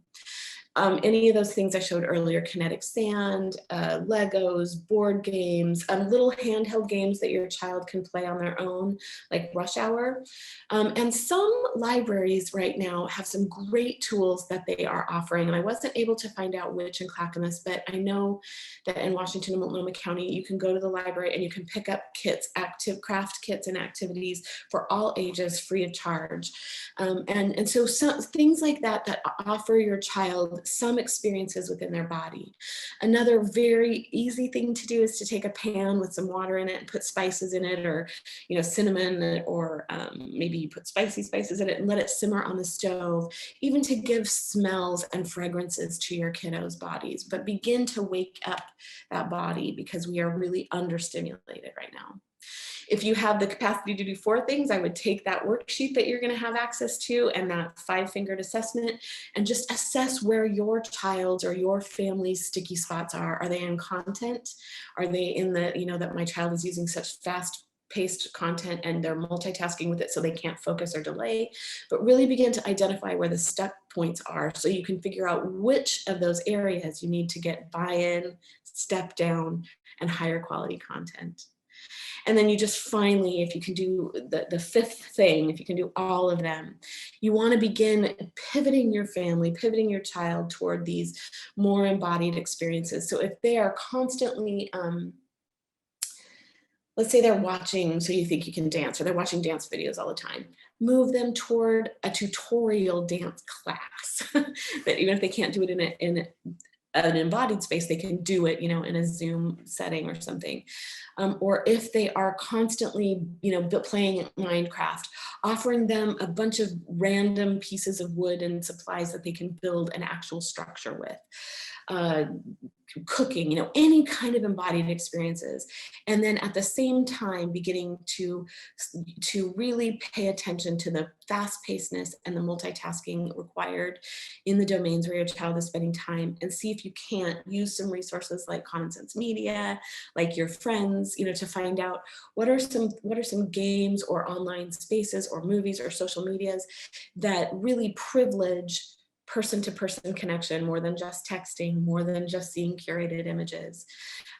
Speaker 1: Any of those things I showed earlier, kinetic sand, Legos, board games, little handheld games that your child can play on their own, like Rush Hour. And some libraries right now have some great tools that they are offering. And I wasn't able to find out which in Clackamas, but I know that in Washington and Multnomah County, you can go to the library and you can pick up kits, active craft kits and activities for all ages, free of charge. And so some things like that offer your child some experiences within their body. Another very easy thing to do is to take a pan with some water in it and put spices in it, or cinnamon, or maybe you put spicy spices in it and let it simmer on the stove, even to give smells and fragrances to your kiddos' bodies. But begin to wake up that body, because we are really understimulated right now. If you have the capacity to do 4 things, I would take that worksheet that you're going to have access to and that 5-fingered assessment and just assess where your child's or your family's sticky spots are. Are they in content? Are they in the, that my child is using such fast-paced content and they're multitasking with it so they can't focus or delay? But really begin to identify where the stuck points are so you can figure out which of those areas you need to get buy-in, step down, and higher quality content. And then you just finally, if you can do the 5th thing, if you can do all of them, you want to begin pivoting your family, pivoting your child toward these more embodied experiences. So if they are constantly, let's say they're watching So You Think You Can Dance, or they're watching dance videos all the time, move them toward a tutorial dance class. That even if they can't do it in an embodied space, they can do it, in a Zoom setting or something. Or if they are constantly, playing Minecraft, offering them a bunch of random pieces of wood and supplies that they can build an actual structure with. Cooking, any kind of embodied experiences. And then at the same time, beginning to really pay attention to the fast-pacedness and the multitasking required in the domains where your child is spending time, and see if you can't use some resources like Common Sense Media, like your friends, to find out what are some games or online spaces or movies or social medias that really privilege person-to-person connection more than just texting, more than just seeing curated images,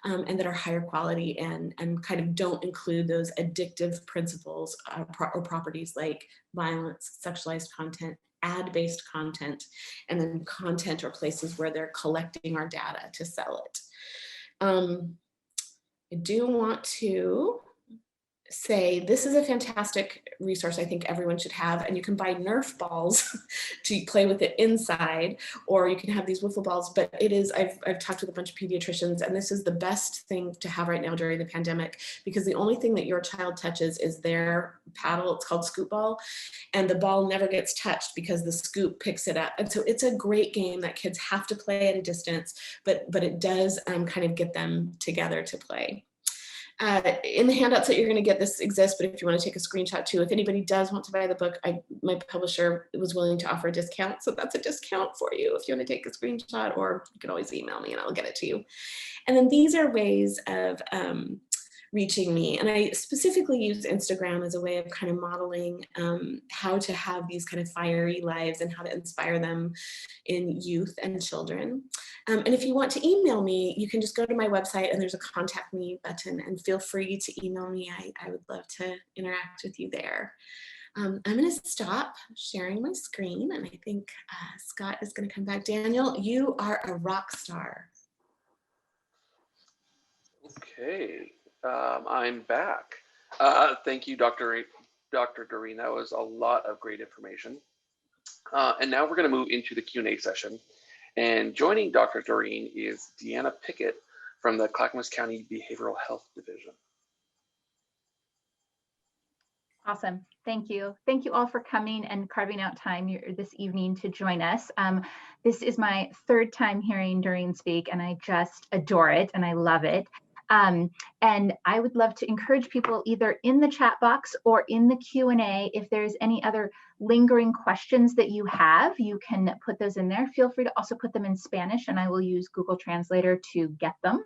Speaker 1: and that are higher quality and kind of don't include those addictive principles or properties like violence, sexualized content, ad-based content, and then content or places where they're collecting our data to sell it. I do want to say this is a fantastic resource I think everyone should have, and you can buy Nerf balls to play with it inside, or you can have these wiffle balls, but it is, I've talked with a bunch of pediatricians, and this is the best thing to have right now during the pandemic, because the only thing that your child touches is their paddle. It's called scoop ball, and the ball never gets touched because the scoop picks it up. And so it's a great game that kids have to play at a distance, but it does kind of get them together to play. In the handouts that you're going to get, this exists, but if you want to take a screenshot too, if anybody does want to buy the book, my publisher was willing to offer a discount. So that's a discount for you if you want to take a screenshot, or you can always email me and I'll get it to you. And then these are ways of reaching me. And I specifically use Instagram as a way of kind of modeling how to have these kind of fiery lives and how to inspire them in youth and children. And if you want to email me, you can just go to my website and there's a contact me button, and feel free to email me. I would love to interact with you there. I'm going to stop sharing my screen, and I think Scott is going to come back. Daniel, you are a rock star.
Speaker 3: Okay, I'm back. Thank you, Dr. Doreen. That was a lot of great information. And now we're going to move into the Q&A session. And joining Dr. Doreen is Deanna Pickett from the Clackamas County Behavioral Health Division.
Speaker 4: Awesome. Thank you. Thank you all for coming and carving out time this evening to join us. This is my third time hearing Doreen speak, and I just adore it and I love it. And I would love to encourage people either in the chat box or in the Q&A, if there's any other lingering questions that you have, you can put those in there. Feel free to also put them in Spanish, and I will use Google Translator to get them.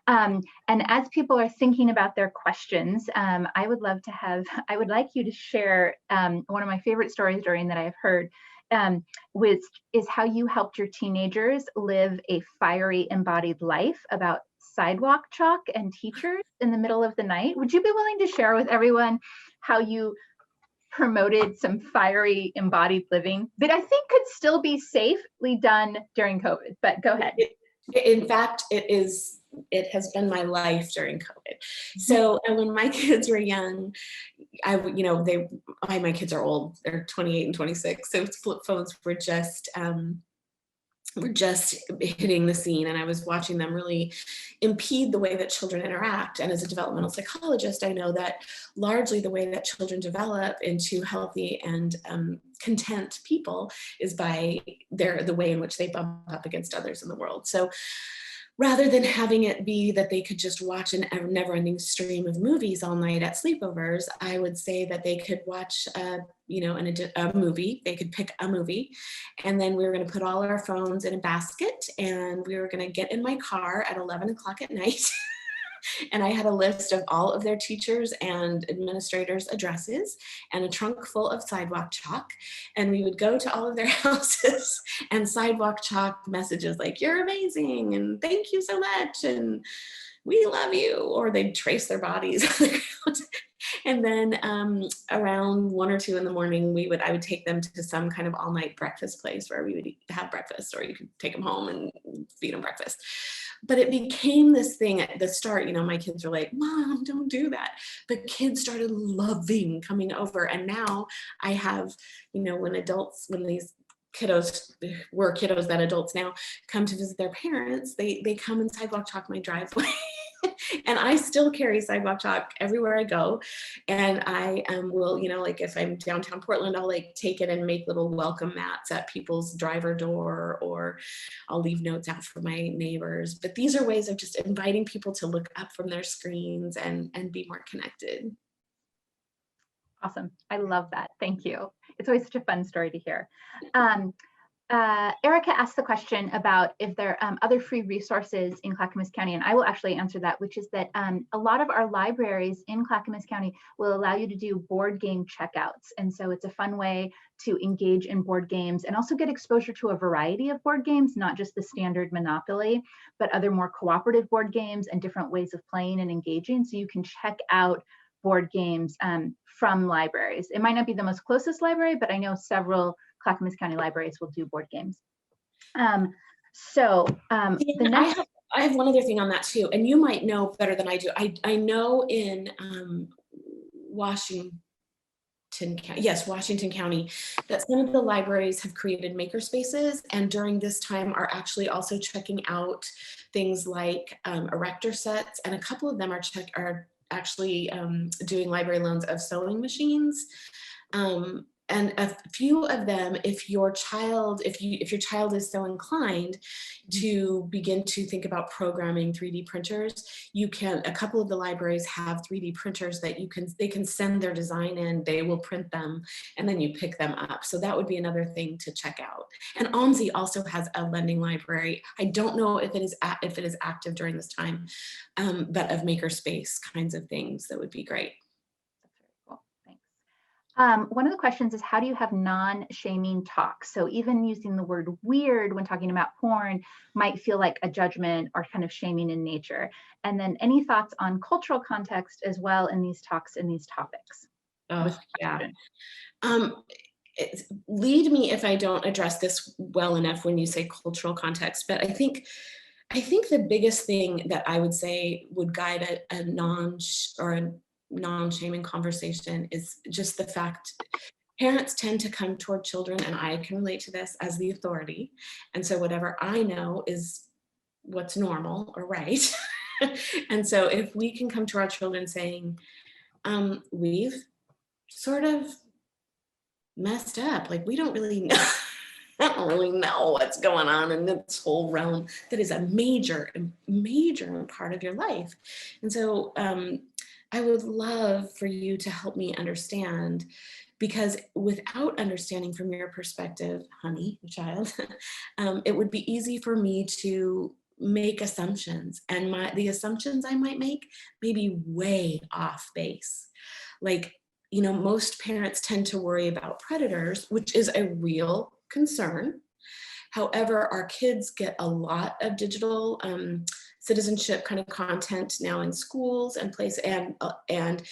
Speaker 4: And as people are thinking about their questions, I would like you to share one of my favorite stories, Doreen, that I've heard, which is how you helped your teenagers live a fiery embodied life about sidewalk chalk and teachers in the middle of the night. Would you be willing to share with everyone how you promoted some fiery embodied living that I think could still be safely done during COVID? But go ahead.
Speaker 1: In fact, it has been my life during COVID. So when my kids were young, my kids are old, they're 28 and 26. So flip phones were just hitting the scene, and I was watching them really impede the way that children interact. And as a developmental psychologist, I know that largely the way that children develop into healthy and content people is by the way in which they bump up against others in the world. So rather than having it be that they could just watch a never-ending stream of movies all night at sleepovers, I would say that they could watch a movie. They could pick a movie, and then we were going to put all our phones in a basket, and we were going to get in my car at 11 o'clock at night. And I had a list of all of their teachers and administrators' addresses and a trunk full of sidewalk chalk. And we would go to all of their houses and sidewalk chalk messages like, "You're amazing," and "Thank you so much," and "We love you," or they'd trace their bodies on the ground. And then around 1 or 2 in the morning, I would take them to some kind of all-night breakfast place where we would have breakfast, or you could take them home and feed them breakfast. But it became this thing at the start. My kids were like, "Mom, don't do that." But kids started loving coming over. And now I have, when these kiddos were kiddos that adults now come to visit their parents, they come and sidewalk chalk my driveway. And I still carry sidewalk chalk everywhere I go. And I will, like if I'm downtown Portland, I'll take it and make little welcome mats at people's driver door, or I'll leave notes out for my neighbors. But these are ways of just inviting people to look up from their screens and be more connected.
Speaker 4: Awesome. I love that. Thank you. It's always such a fun story to hear. Erica asked the question about if there are other free resources in Clackamas County, and I will actually answer that, which is that a lot of our libraries in Clackamas County will allow you to do board game checkouts. And so it's a fun way to engage in board games and also get exposure to a variety of board games, not just the standard Monopoly, but other more cooperative board games and different ways of playing and engaging. So you can check out board games from libraries. It might not be the most closest library, but I know several Clackamas County libraries will do board games. The next,
Speaker 1: I have one other thing on that too, and you might know better than I do. I know in Washington County, that some of the libraries have created maker spaces, and during this time are actually also checking out things like erector sets, and a couple of them are actually doing library loans of sewing machines. and a few of them, if your child is so inclined to begin to think about programming 3D printers, a couple of the libraries have 3D printers that they can send their design in, they will print them, and then you pick them up. So that would be another thing to check out. And OMSI also has a lending library. I don't know if it is active during this time, but of makerspace kinds of things, that would be great.
Speaker 4: One of the questions is, how do you have non-shaming talks? So even using the word weird when talking about porn might feel like a judgment or kind of shaming in nature. And then any thoughts on cultural context as well in these talks and these topics?
Speaker 1: Oh, yeah. Lead me if I don't address this well enough when you say cultural context, but I think the biggest thing that I would say would guide a non-shaming conversation is just the fact parents tend to come toward children, and I can relate to this, as the authority. And so whatever I know is what's normal or right. And so if we can come to our children saying, we've sort of messed up, like we don't really know. I don't really know what's going on in this whole realm that is a major part of your life. And so I would love for you to help me understand, because without understanding from your perspective, honey, child, it would be easy for me to make assumptions, and the assumptions I might make may be way off base. Like, most parents tend to worry about predators, which is a real concern. However, our kids get a lot of digital citizenship kind of content now in schools and and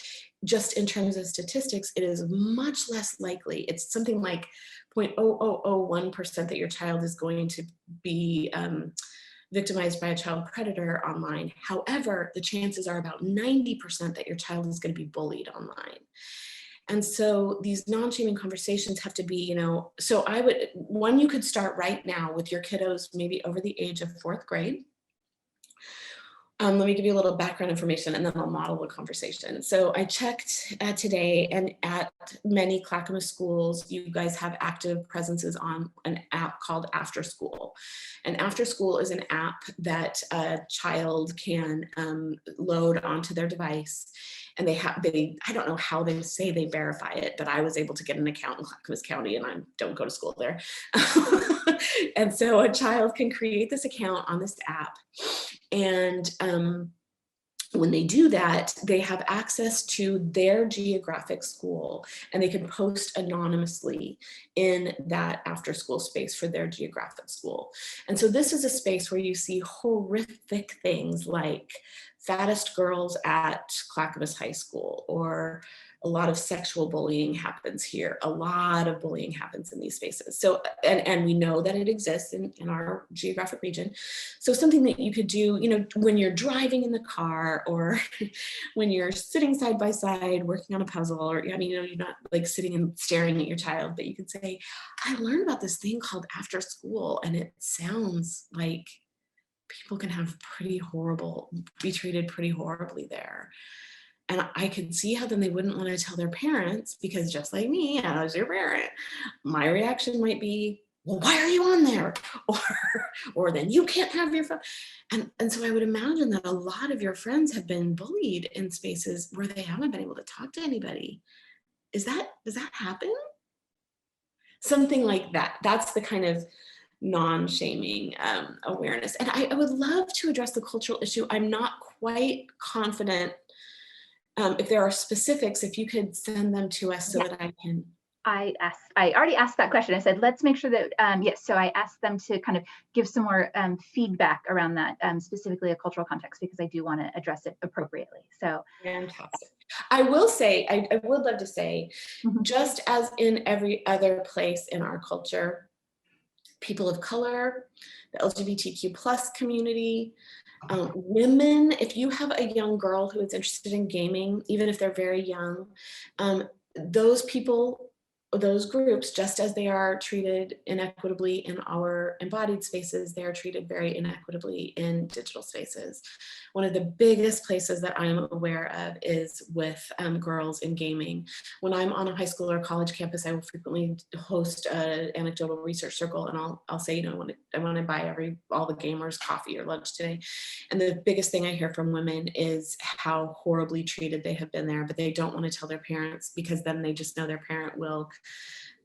Speaker 1: just in terms of statistics, it is much less likely. It's something like 0.0001% that your child is going to be victimized by a child predator online. However, the chances are about 90% that your child is going to be bullied online. And so these non-shaming conversations have to be, so you could start right now with your kiddos, maybe over the age of 4th grade. Let me give you a little background information and then I'll model the conversation. So I checked today, and at many Clackamas schools, you guys have active presences on an app called After School. And After School is an app that a child can load onto their device. And I don't know how they say they verify it, but I was able to get an account in Clackamas County, and I don't go to school there. And so a child can create this account on this app. And when they do that, they have access to their geographic school, and they can post anonymously in that after school space for their geographic school. And so this is a space where you see horrific things like fattest girls at Clackamas High School, or a lot of sexual bullying happens here. A lot of bullying happens in these spaces. So, and we know that it exists in our geographic region. So something that you could do, when you're driving in the car, or when you're sitting side by side working on a puzzle, or, you're not like sitting and staring at your child, but you could say, I learned about this thing called After School, and it sounds like people can be treated pretty horribly there. And I could see how then they wouldn't want to tell their parents, because just like me, as your parent, my reaction might be, well, why are you on there? Or then you can't have your phone. And so I would imagine that a lot of your friends have been bullied in spaces where they haven't been able to talk to anybody. Does that happen? Something like that. That's the kind of non-shaming awareness. And I would love to address the cultural issue. I'm not quite confident. If there are specifics, if you could send them to us so that I can.
Speaker 4: I already asked that question. I said, let's make sure that, yes, so I asked them to kind of give some more feedback around that, specifically a cultural context, because I do want to address it appropriately. So
Speaker 1: fantastic. I will say, I would love to say, just as in every other place in our culture, people of color, the LGBTQ plus community, women, if you have a young girl who is interested in gaming, even if they're very young, those people those groups, just as they are treated inequitably in our embodied spaces, they are treated very inequitably in digital spaces. One of the biggest places that I'm aware of is with girls in gaming. When I'm on a high school or college campus, I will frequently host an anecdotal research circle, and I'll say, you know, I want to buy all the gamers coffee or lunch today. And the biggest thing I hear from women is how horribly treated they have been there, but they don't want to tell their parents because then they just know their parent will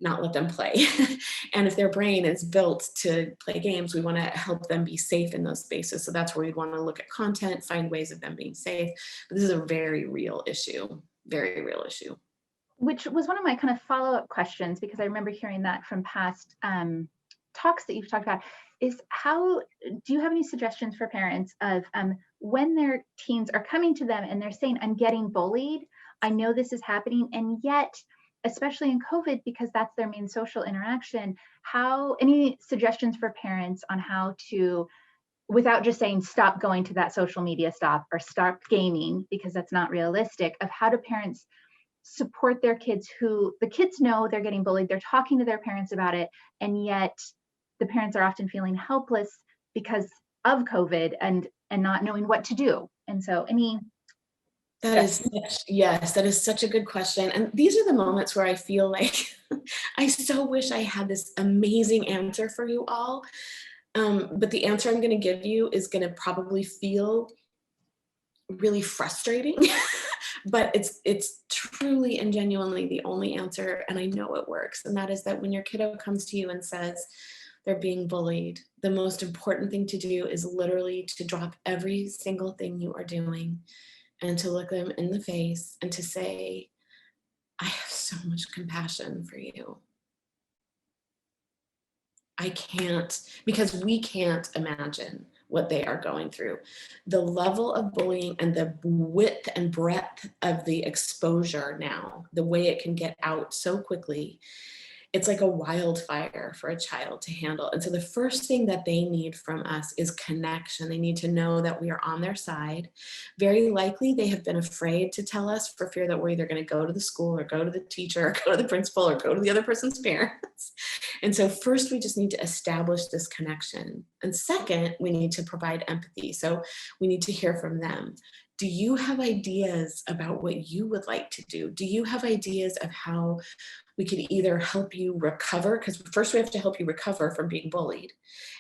Speaker 1: not let them play. And if their brain is built to play games, we want to help them be safe in those spaces. So that's where we'd want to look at content, find ways of them being safe. But this is a very real issue, very real issue.
Speaker 4: Which was one of my kind of follow-up questions, because I remember hearing that from past talks that you've talked about, is how, do you have any suggestions for parents of when their teens are coming to them and they're saying, I'm getting bullied, I know this is happening, and yet, especially in COVID, because that's their main social interaction, any suggestions for parents on how to, without just saying, stop going to that social media or stop gaming, because that's not realistic, of how do parents support their kids who, the kids know they're getting bullied, they're talking to their parents about it, and yet the parents are often feeling helpless because of COVID and not knowing what to do. And so
Speaker 1: that is such a good question. And these are the moments where I feel like I so wish I had this amazing answer for you all. But the answer I'm going to give you is going to probably feel really frustrating, but it's truly and genuinely the only answer, and I know it works. And that is that when your kiddo comes to you and says they're being bullied, the most important thing to do is literally to drop every single thing you are doing and to look them in the face and to say, I have so much compassion for you. I can't, because we can't imagine what they are going through. The level of bullying and the width and breadth of the exposure now, the way it can get out so quickly, it's like a wildfire for a child to handle. And so the first thing that they need from us is connection. They need to know that we are on their side. Very likely they have been afraid to tell us for fear that we're either going to go to the school or go to the teacher or go to the principal or go to the other person's parents. And so first we just need to establish this connection. And second, we need to provide empathy. So we need to hear from them. Do you have ideas about what you would like to do? Do you have ideas of how we could either help you recover, because first we have to help you recover from being bullied.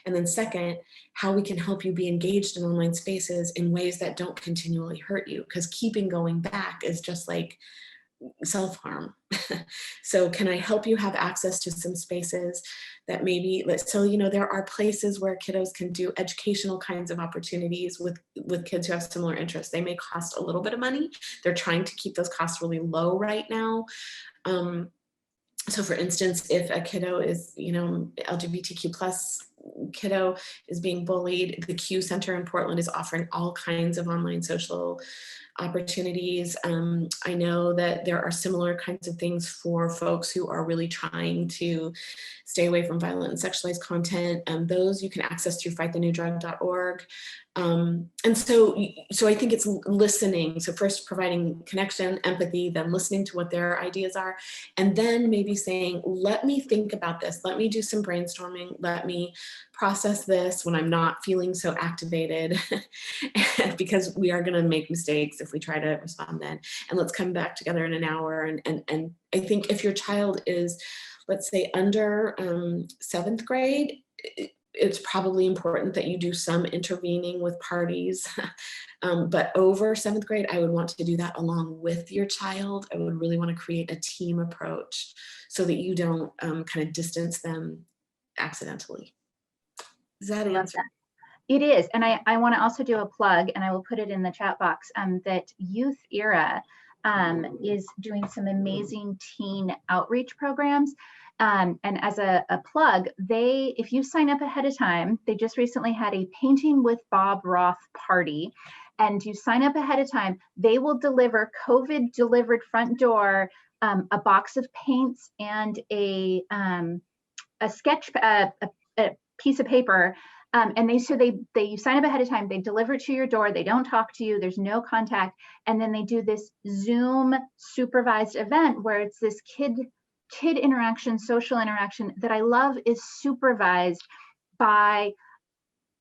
Speaker 1: And then second, how we can help you be engaged in online spaces in ways that don't continually hurt you, because keeping going back is just like self-harm. So can I help you have access to some spaces that maybe, so, you know, there are places where kiddos can do educational kinds of opportunities with kids who have similar interests. They may cost a little bit of money. They're trying to keep those costs really low right now. So for instance, if a kiddo is, you know, LGBTQ plus kiddo is being bullied, the Q Center in Portland is offering all kinds of online social opportunities. I know that there are similar kinds of things for folks who are really trying to stay away from violent and sexualized content. Those you can access through fightthenewdrug.org. And so I think it's listening. So first providing connection, empathy, then listening to what their ideas are, and then maybe saying, let me think about this. Let me do some brainstorming. Let me process this when I'm not feeling so activated, because we are going to make mistakes if we try to respond then. And let's come back together in an hour. And I think if your child is, let's say, under 7th grade, it's probably important that you do some intervening with parties. But over 7th grade, I would want to do that along with your child. I would really want to create a team approach so that you don't kind of distance them accidentally. Is that an answer?
Speaker 4: It is. And I want to also do a plug, and I will put it in the chat box, that Youth Era is doing some amazing teen outreach programs. And as a plug, if you sign up ahead of time, they just recently had a Painting with Bob Roth party. And you sign up ahead of time, they will deliver COVID delivered front door, a box of paints and a sketch, a piece of paper. And you sign up ahead of time, they deliver it to your door, they don't talk to you, there's no contact. And then they do this Zoom supervised event where it's this kid kid interaction, social interaction that I love is supervised by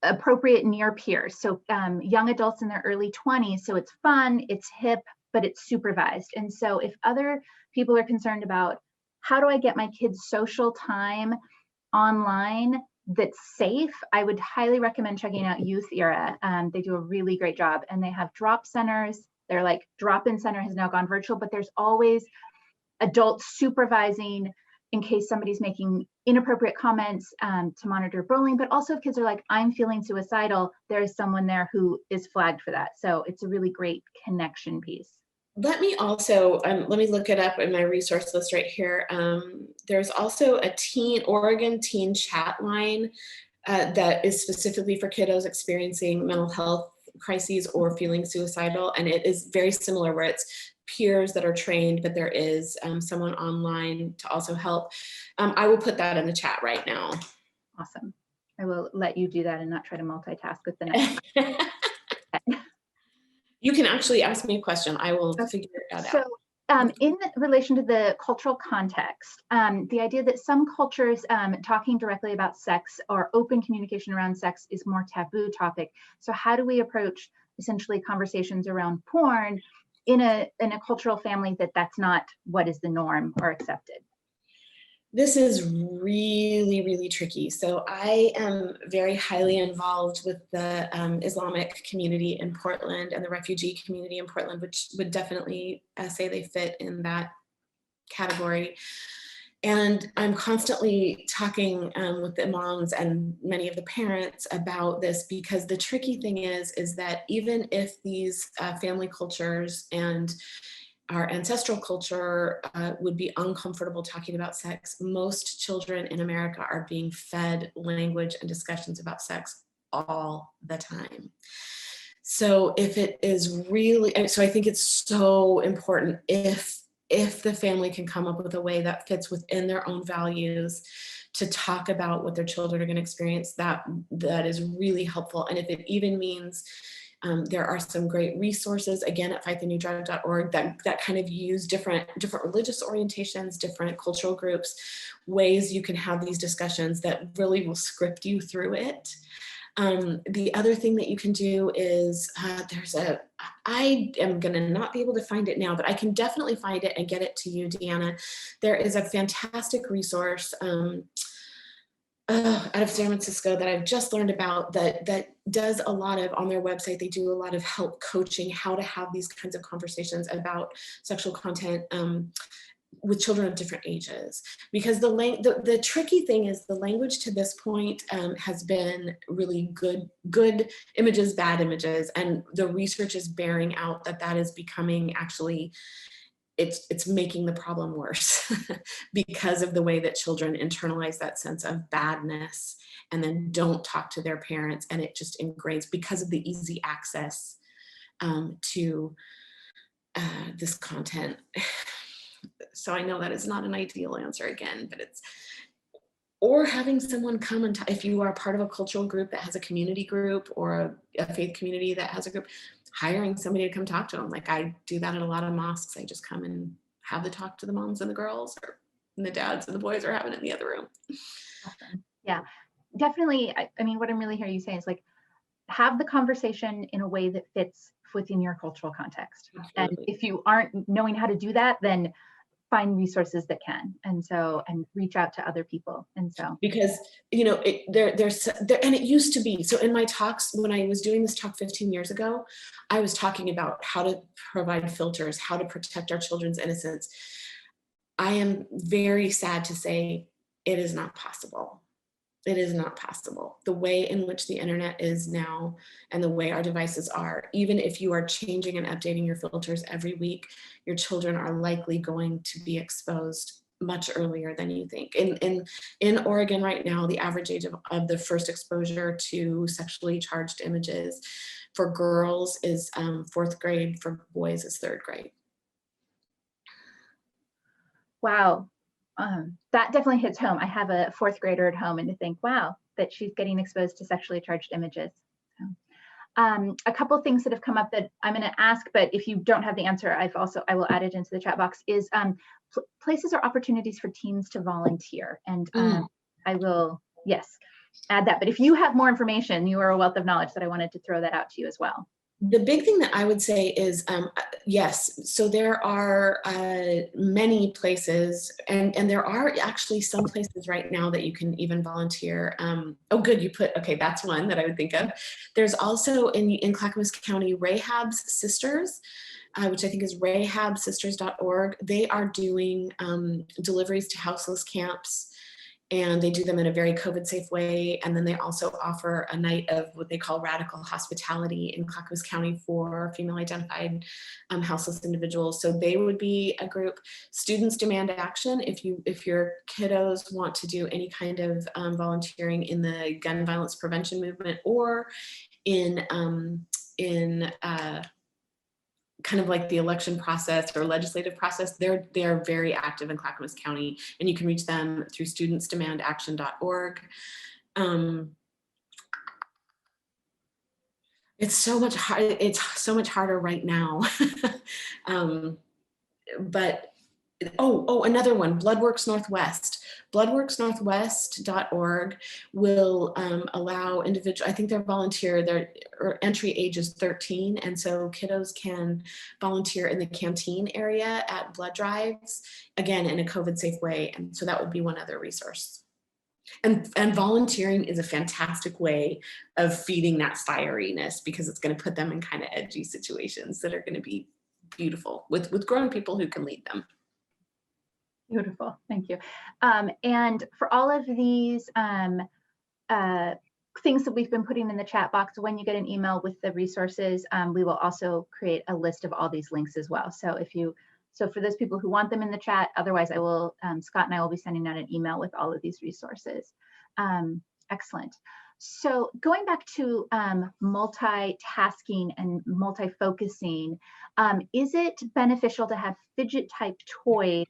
Speaker 4: appropriate near peers. So young adults in their early 20s. So it's fun, it's hip, but it's supervised. And so if other people are concerned about how do I get my kids social time online that's safe, I would highly recommend checking out Youth Era. They do a really great job, and they have drop centers. They're like drop-in center has now gone virtual, but there's always adults supervising in case somebody's making inappropriate comments to monitor bullying, but also if kids are like, I'm feeling suicidal, there's someone there who is flagged for that. So it's a really great connection piece.
Speaker 1: Let me also, let me look it up in my resource list right here. There's also a Oregon teen chat line that is specifically for kiddos experiencing mental health crises or feeling suicidal. And it is very similar where it's peers that are trained, but there is someone online to also help. I will put that in the chat right now.
Speaker 4: Awesome. I will let you do that and not try to multitask with the next one.
Speaker 1: You can actually ask me a question. I will figure that out.
Speaker 4: So in relation to the cultural context, the idea that some cultures talking directly about sex or open communication around sex is more taboo topic. So how do we approach essentially conversations around porn in a cultural family that's not what is the norm or accepted?
Speaker 1: This is really, really tricky. So I am very highly involved with the Islamic community in Portland and the refugee community in Portland, which would definitely say they fit in that category. And I'm constantly talking with the moms and many of the parents about this, because the tricky thing is that even if these family cultures and our ancestral culture would be uncomfortable talking about sex, most children in America are being fed language and discussions about sex all the time. So if it is really, so I think it's so important if the family can come up with a way that fits within their own values to talk about what their children are going to experience, that is really helpful. And if it even means there are some great resources, again, at fightthenewdrug.org that kind of use different religious orientations, different cultural groups, ways you can have these discussions that really will script you through it. The other thing that you can do is I am gonna not be able to find it now, but I can definitely find it and get it to you, Deanna. There is a fantastic resource out of San Francisco that I've just learned about that does a lot of, on their website, they do a lot of help coaching how to have these kinds of conversations about sexual content with children of different ages. Because the tricky thing is the language to this point has been really good images, bad images, and the research is bearing out that is becoming actually, it's making the problem worse because of the way that children internalize that sense of badness and then don't talk to their parents, and it just ingrains because of the easy access to this content. So I know that is not an ideal answer again, but it's, or having someone come and if you are part of a cultural group that has a community group or a faith community that has a group, hiring somebody to come talk to them. Like I do that at a lot of mosques. I just come and have the talk to the moms and the girls, and the dads and the boys are having it in the other room.
Speaker 4: Awesome. Yeah, definitely. I mean, what I'm really hearing you say is like, have the conversation in a way that fits within your cultural context. Absolutely. And if you aren't knowing how to do that, then find resources that can, and reach out to other people. And so, because there's and it used to be, so in my talks, when I was doing this talk 15 years ago, I was talking about how to provide filters, how to protect our children's innocence. I am very sad to say it is not possible. It is not possible. The way in which the internet is now and the way our devices are, even if you are changing and updating your filters every week, your children are likely going to be exposed much earlier than you think. In Oregon right now, the average age of the first exposure to sexually charged images for girls is 4th grade, for boys is 3rd grade. Wow. That definitely hits home. I have a 4th grader at home, and to think, wow, that she's getting exposed to sexually charged images. So, a couple things that have come up that I'm going to ask, but if you don't have the answer, I will add it into the chat box, is places or opportunities for teens to volunteer. And I will, yes, add that. But if you have more information, you are a wealth of knowledge, that I wanted to throw that out to you as well.
Speaker 1: The big thing that I would say is, yes, so there are many places, and there are actually some places right now that you can even volunteer. Oh, good, you put, okay, that's one that I would think of. There's also in Clackamas County, Rahab's Sisters, which I think is rahabsisters.org. They are doing deliveries to houseless camps, and they do them in a very COVID safe way. And then they also offer a night of what they call radical hospitality in Clackamas County for female identified houseless individuals. So they would be a group. Students Demand Action, if your kiddos want to do any kind of volunteering in the gun violence prevention movement, or in kind of like the election process or legislative process, they're very active in Clackamas County, and you can reach them through studentsdemandaction.org. It's so much hard. It's so much harder right now. But another one, Bloodworks Northwest. Bloodworksnorthwest.org will allow individuals, I think they're volunteer, their entry age is 13. And so kiddos can volunteer in the canteen area at blood drives, again, in a COVID safe way. And so that would be one other resource. And volunteering is a fantastic way of feeding that fieriness, because it's going to put them in kind of edgy situations that are going to be beautiful with grown people who can lead them.
Speaker 4: Beautiful, thank you. And for all of these things that we've been putting in the chat box, when you get an email with the resources, we will also create a list of all these links as well. So for those people who want them in the chat, otherwise I will, Scott and I will be sending out an email with all of these resources. Excellent. So going back to multitasking and multi-focusing, is it beneficial to have fidget type toys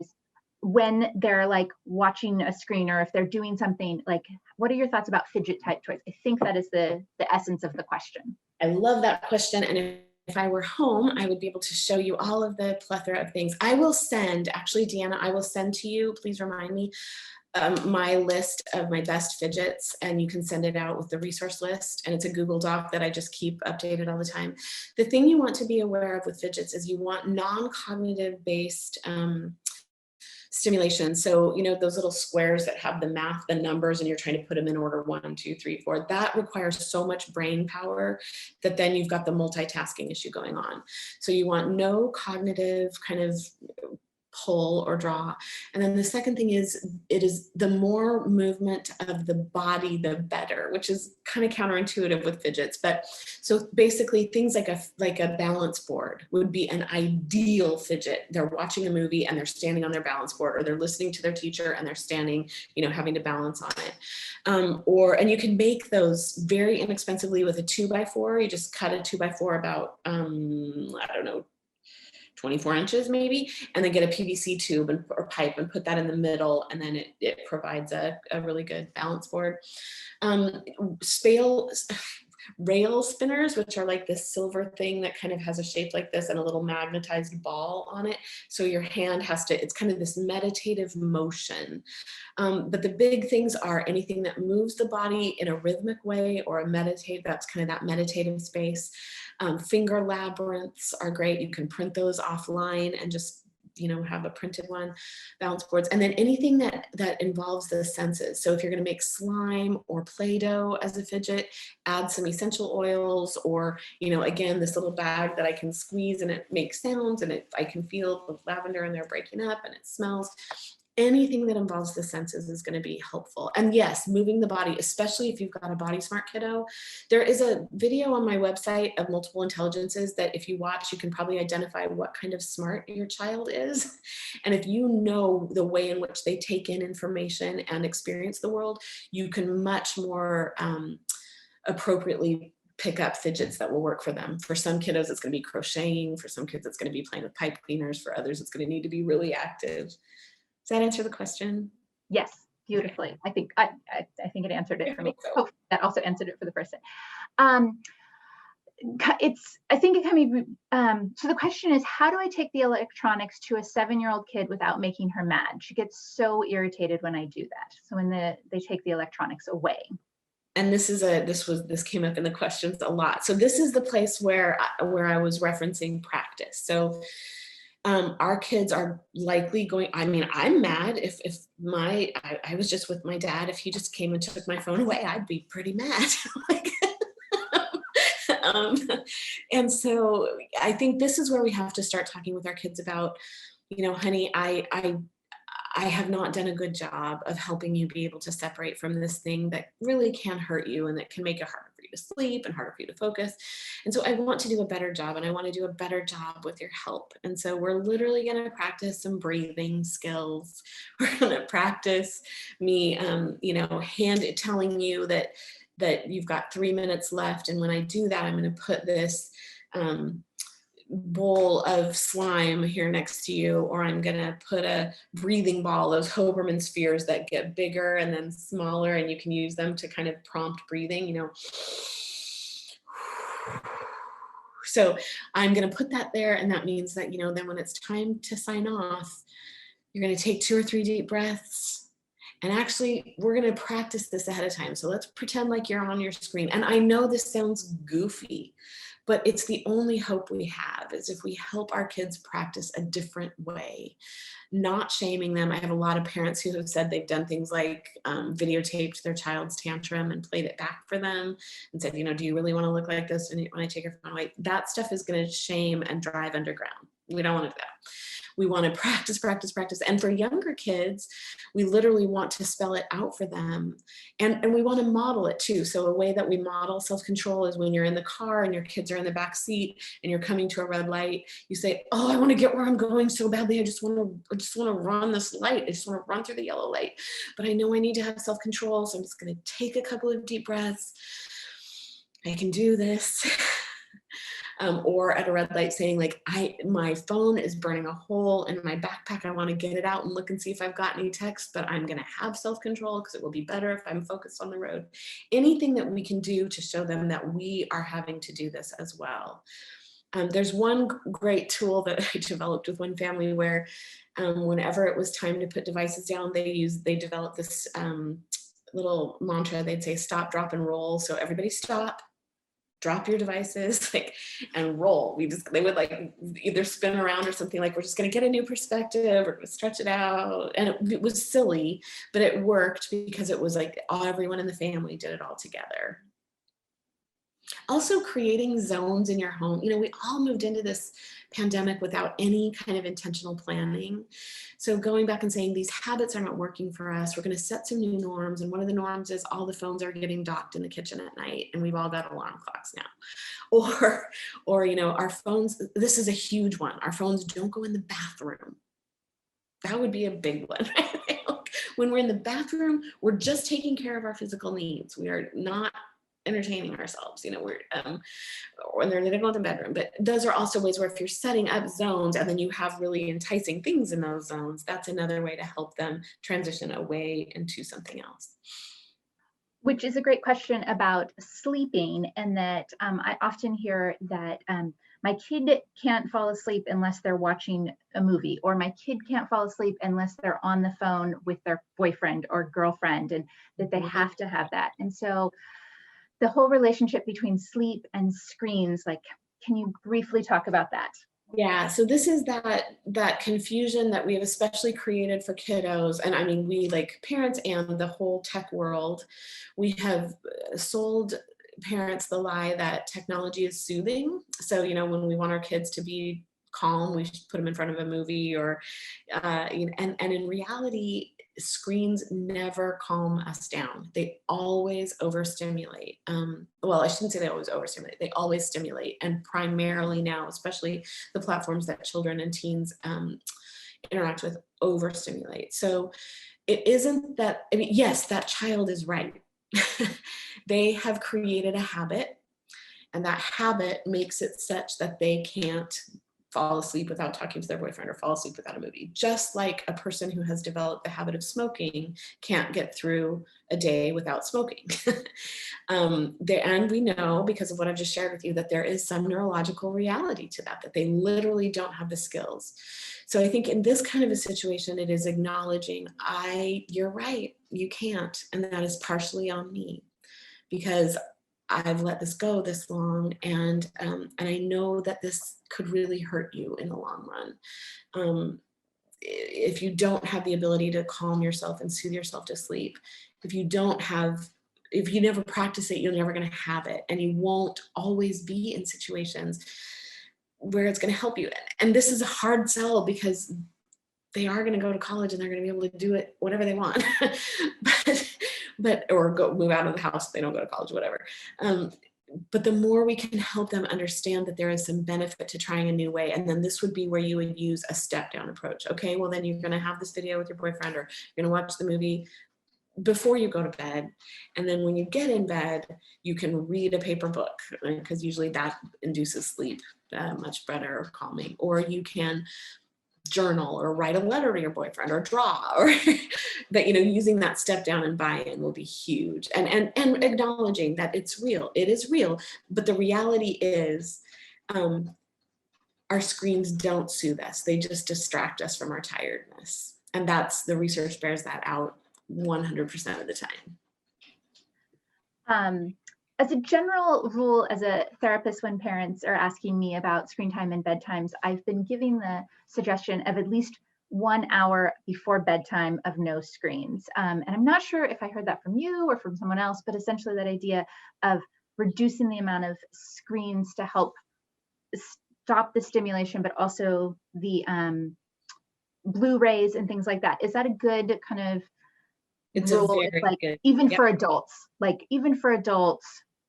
Speaker 4: when they're like watching a screen, or if they're doing something? Like, what are your thoughts about fidget type toys? I think that is the essence of the question.
Speaker 1: I love that question. And if I were home, I would be able to show you all of the plethora of things. I will send, actually, Deanna, I will send to you, please remind me, my list of my best fidgets, and you can send it out with the resource list. And it's a Google Doc that I just keep updated all the time. The thing you want to be aware of with fidgets is you want non-cognitive based stimulation. So, you know, those little squares that have the math, the numbers, and you're trying to put them in order 1, 2, 3, 4, that requires so much brain power that then you've got the multitasking issue going on. So you want no cognitive kind of pull or draw. And then the second thing is, it is the more movement of the body, the better, which is kind of counterintuitive with fidgets. But so basically things like a balance board would be an ideal fidget. They're watching a movie and they're standing on their balance board, or they're listening to their teacher and they're standing, you know, having to balance on it. And you can make those very inexpensively with a 2x4. You just cut a 2x4 about, I don't know, 24 inches maybe, and then get a PVC tube or pipe and put that in the middle, and then it provides a really good balance board. Rail spinners, which are like this silver thing that kind of has a shape like this and a little magnetized ball on it. So your hand has to, it's kind of this meditative motion. But the big things are anything that moves the body in a rhythmic way, or that's kind of that meditative space. Finger labyrinths are great. You can print those offline and just, you know, have a printed one, balance boards. And then anything that involves the senses. So if you're going to make slime or Play-Doh as a fidget, add some essential oils, or, you know, again, this little bag that I can squeeze and it makes sounds, and I can feel the lavender in there breaking up and it smells. Anything that involves the senses is going to be helpful. And yes, moving the body, especially if you've got a body smart kiddo. There is a video on my website of multiple intelligences that if you watch, you can probably identify what kind of smart your child is. And if you know the way in which they take in information and experience the world, you can much more appropriately pick up fidgets that will work for them. For some kiddos, it's going to be crocheting. For some kids, it's going to be playing with pipe cleaners. For others, it's going to need to be really active. Does that answer the question?
Speaker 4: Yes, beautifully. I think I think it answered it for me. So. Oh, that also answered it for the person. I think it can be, so the question is, how do I take the electronics to a 7-year-old kid without making her mad? She gets so irritated when I do that. So when they take the electronics away.
Speaker 1: And this came up in the questions a lot. So this is the place where I was referencing practice. So our kids are likely going, I mean, I'm mad if I was just with my dad, if he just came and took my phone away, I'd be pretty mad. Like, and so I think this is where we have to start talking with our kids about, you know, honey, I have not done a good job of helping you be able to separate from this thing that really can hurt you and that can make it harder for you to sleep and harder for you to focus. And so I want to do a better job, and I want to do a better job with your help. And so we're literally going to practice some breathing skills. We're going to practice me, you know, telling you that you've got 3 minutes left. And when I do that, I'm going to put this bowl of slime here next to you, or I'm gonna put a breathing ball, those Hoberman spheres that get bigger and then smaller, and you can use them to kind of prompt breathing, you know. So I'm gonna put that there, and that means that, you know, then when it's time to sign off, you're gonna take 2 or 3 deep breaths. And actually, we're gonna practice this ahead of time. So let's pretend like you're on your screen. And I know this sounds goofy, but it's the only hope we have, is if we help our kids practice a different way, not shaming them. I have a lot of parents who have said they've done things like videotaped their child's tantrum and played it back for them and said, you know, do you really want to look like this when I take your phone away? That stuff is going to shame and drive underground. We don't want to do that. We want to practice, practice, practice. And for younger kids, we literally want to spell it out for them. And we want to model it too. So a way that we model self-control is when you're in the car and your kids are in the back seat and you're coming to a red light, you say, oh, I want to get where I'm going so badly. I just want to run this light. I just want to run through the yellow light. But I know I need to have self-control. So I'm just going to take a couple of deep breaths. I can do this. Or at a red light saying, like, my phone is burning a hole in my backpack. I want to get it out and look and see if I've got any text, but I'm going to have self-control because it will be better if I'm focused on the road. Anything that we can do to show them that we are having to do this as well. There's one great tool that I developed with one family where whenever it was time to put devices down, they developed this little mantra. They'd say, stop, drop, and roll. So everybody stop. Drop your devices, like, and roll. They would like either spin around or something, like, we're just going to get a new perspective or stretch it out. And it was silly, but it worked because it was like everyone in the family did it all together. Also creating zones in your home. You know, we all moved into this pandemic without any kind of intentional planning. So going back and saying these habits are not working for us, we're going to set some new norms. And one of the norms is all the phones are getting docked in the kitchen at night, and we've all got alarm clocks now. Or you know, our phones, this is a huge one. Our phones don't go in the bathroom. That would be a big one. When we're in the bathroom, we're just taking care of our physical needs. We are not entertaining ourselves, you know, we're when they're living in the bedroom. But those are also ways where if you're setting up zones and then you have really enticing things in those zones, that's another way to help them transition away into something else.
Speaker 4: Which is a great question about sleeping, and that I often hear that my kid can't fall asleep unless they're watching a movie, or my kid can't fall asleep unless they're on the phone with their boyfriend or girlfriend, and that they have to have that. And so the whole relationship between sleep and screens, like, can you briefly talk about that?
Speaker 1: Yeah, so this is that confusion that we have especially created for kiddos. And I mean, we, like parents and the whole tech world, we have sold parents the lie that technology is soothing. So, you know, when we want our kids to be calm, we should put them in front of a movie, or, you know, and in reality, screens never calm us down. They always overstimulate. Well, I shouldn't say they always overstimulate. They always stimulate, and primarily now, especially the platforms that children and teens interact with, overstimulate. So it isn't that, I mean, yes, that child is right. They have created a habit, and that habit makes it such that they can't fall asleep without talking to their boyfriend or fall asleep without a movie. Just like a person who has developed the habit of smoking can't get through a day without smoking. And we know, because of what I've just shared with you, that there is some neurological reality to that they literally don't have the skills. So I think in this kind of a situation, it is acknowledging, you're right, you can't. And that is partially on me, because I've let this go this long, and I know that this could really hurt you in the long run. If you don't have the ability to calm yourself and soothe yourself to sleep, if you never practice it, you're never going to have it, and you won't always be in situations where it's going to help you. And this is a hard sell, because they are going to go to college and they're going to be able to do it whatever they want, or move out of the house if they don't go to college, whatever. But the more we can help them understand that there is some benefit to trying a new way, and then this would be where you would use a step down approach. Okay, well then you're going to have this video with your boyfriend, or you're going to watch the movie before you go to bed. And then when you get in bed, you can read a paper book, because usually that induces sleep much better, or calming. Or you can journal or write a letter to your boyfriend, or draw, or that, using that step down and buy-in will be huge. And acknowledging that it's real, it is real, but the reality is our screens don't soothe us, they just distract us from our tiredness. And the research bears that out 100% of the time.
Speaker 4: As a general rule, as a therapist, when parents are asking me about screen time and bedtimes, I've been giving the suggestion of at least 1 hour before bedtime of no screens. And I'm not sure if I heard that from you or from someone else, but essentially that idea of reducing the amount of screens to help stop the stimulation, but also the blue rays and things like that. Is that a good kind of rule? It's like, good. Even for adults,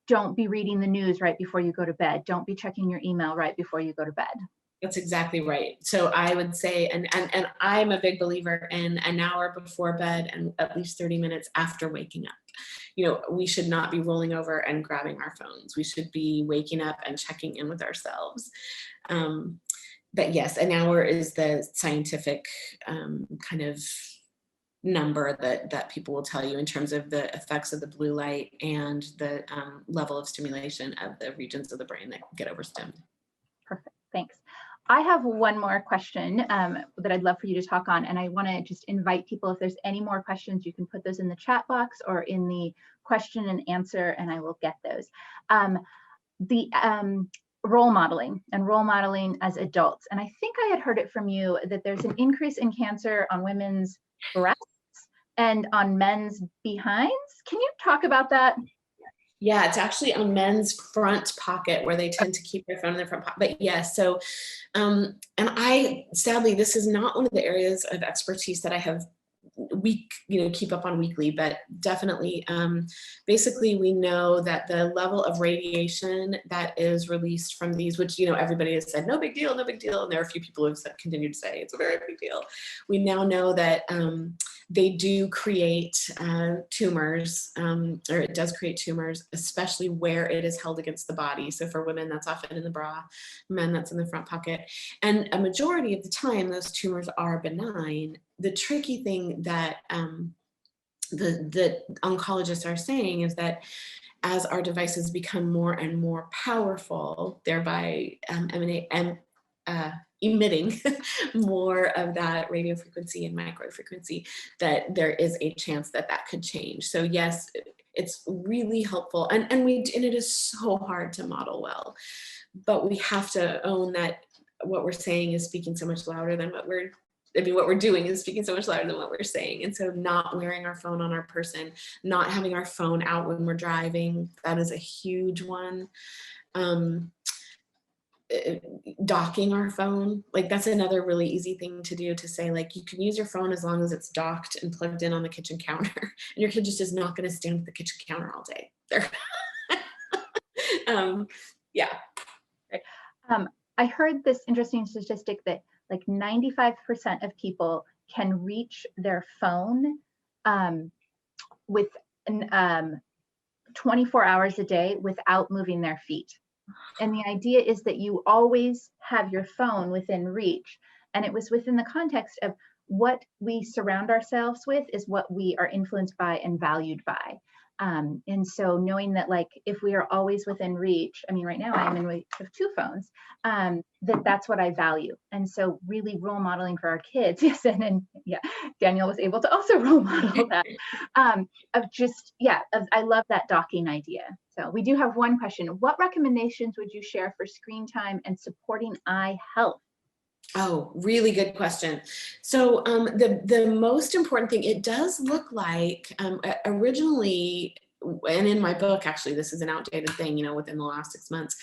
Speaker 4: don't be reading the news right before you go to bed. Don't be checking your email right before you go to bed.
Speaker 1: That's exactly right. So I would say, and I'm a big believer in an hour before bed and at least 30 minutes after waking up. We should not be rolling over and grabbing our phones. We should be waking up and checking in with ourselves. But yes, an hour is the scientific kind of number that people will tell you in terms of the effects of the blue light and the level of stimulation of the regions of the brain that get overstimmed.
Speaker 4: Perfect, thanks. I have one more question that I'd love for you to talk on, and I want to just invite people, if there's any more questions, you can put those in the chat box or in the question and answer, and I will get those. Role modeling as adults. And I think I had heard it from you that there's an increase in cancer on women's breasts and on men's behinds. Can you talk about that?
Speaker 1: Yeah, it's actually on men's front pocket, where they tend to keep their phone in their front pocket. But yes, so, and sadly, this is not one of the areas of expertise that I have keep up on weekly, but definitely, basically we know that the level of radiation that is released from these, which, everybody has said, no big deal. And there are a few people who have continued to say it's a very big deal. We now know that they do create tumors, or it does create tumors, especially where it is held against the body. So for women, that's often in the bra, men, that's in the front pocket. And a majority of the time, those tumors are benign. The tricky thing that the oncologists are saying is that as our devices become more and more powerful, thereby emitting more of that radio frequency and micro frequency, that there is a chance that could change. So yes, it's really helpful, and it is so hard to model well, but we have to own that what we're saying is speaking so much louder than what we're doing is speaking so much louder than what we're saying. And so not wearing our phone on our person, not having our phone out when we're driving, that is a huge one. Docking our phone, that's another really easy thing to do, to say, you can use your phone as long as it's docked and plugged in on the kitchen counter, and your kid just is not going to stand at the kitchen counter all day. Yeah.
Speaker 4: I heard this interesting statistic that 95% of people can reach their phone with 24 hours a day without moving their feet. And the idea is that you always have your phone within reach. And it was within the context of what we surround ourselves with is what we are influenced by and valued by. And so knowing that, like, if we are always within reach, I mean, right now I'm in reach of 2 phones, that's what I value. And so really role modeling for our kids, yes, and yeah, Daniel was able to also role model that, of just, yeah, I love that docking idea. So we do have one question. What recommendations would you share for screen time and supporting eye health?
Speaker 1: Oh, really good question. So the most important thing, it does look like originally, and in my book, actually, this is an outdated thing, you know, within the last 6 months,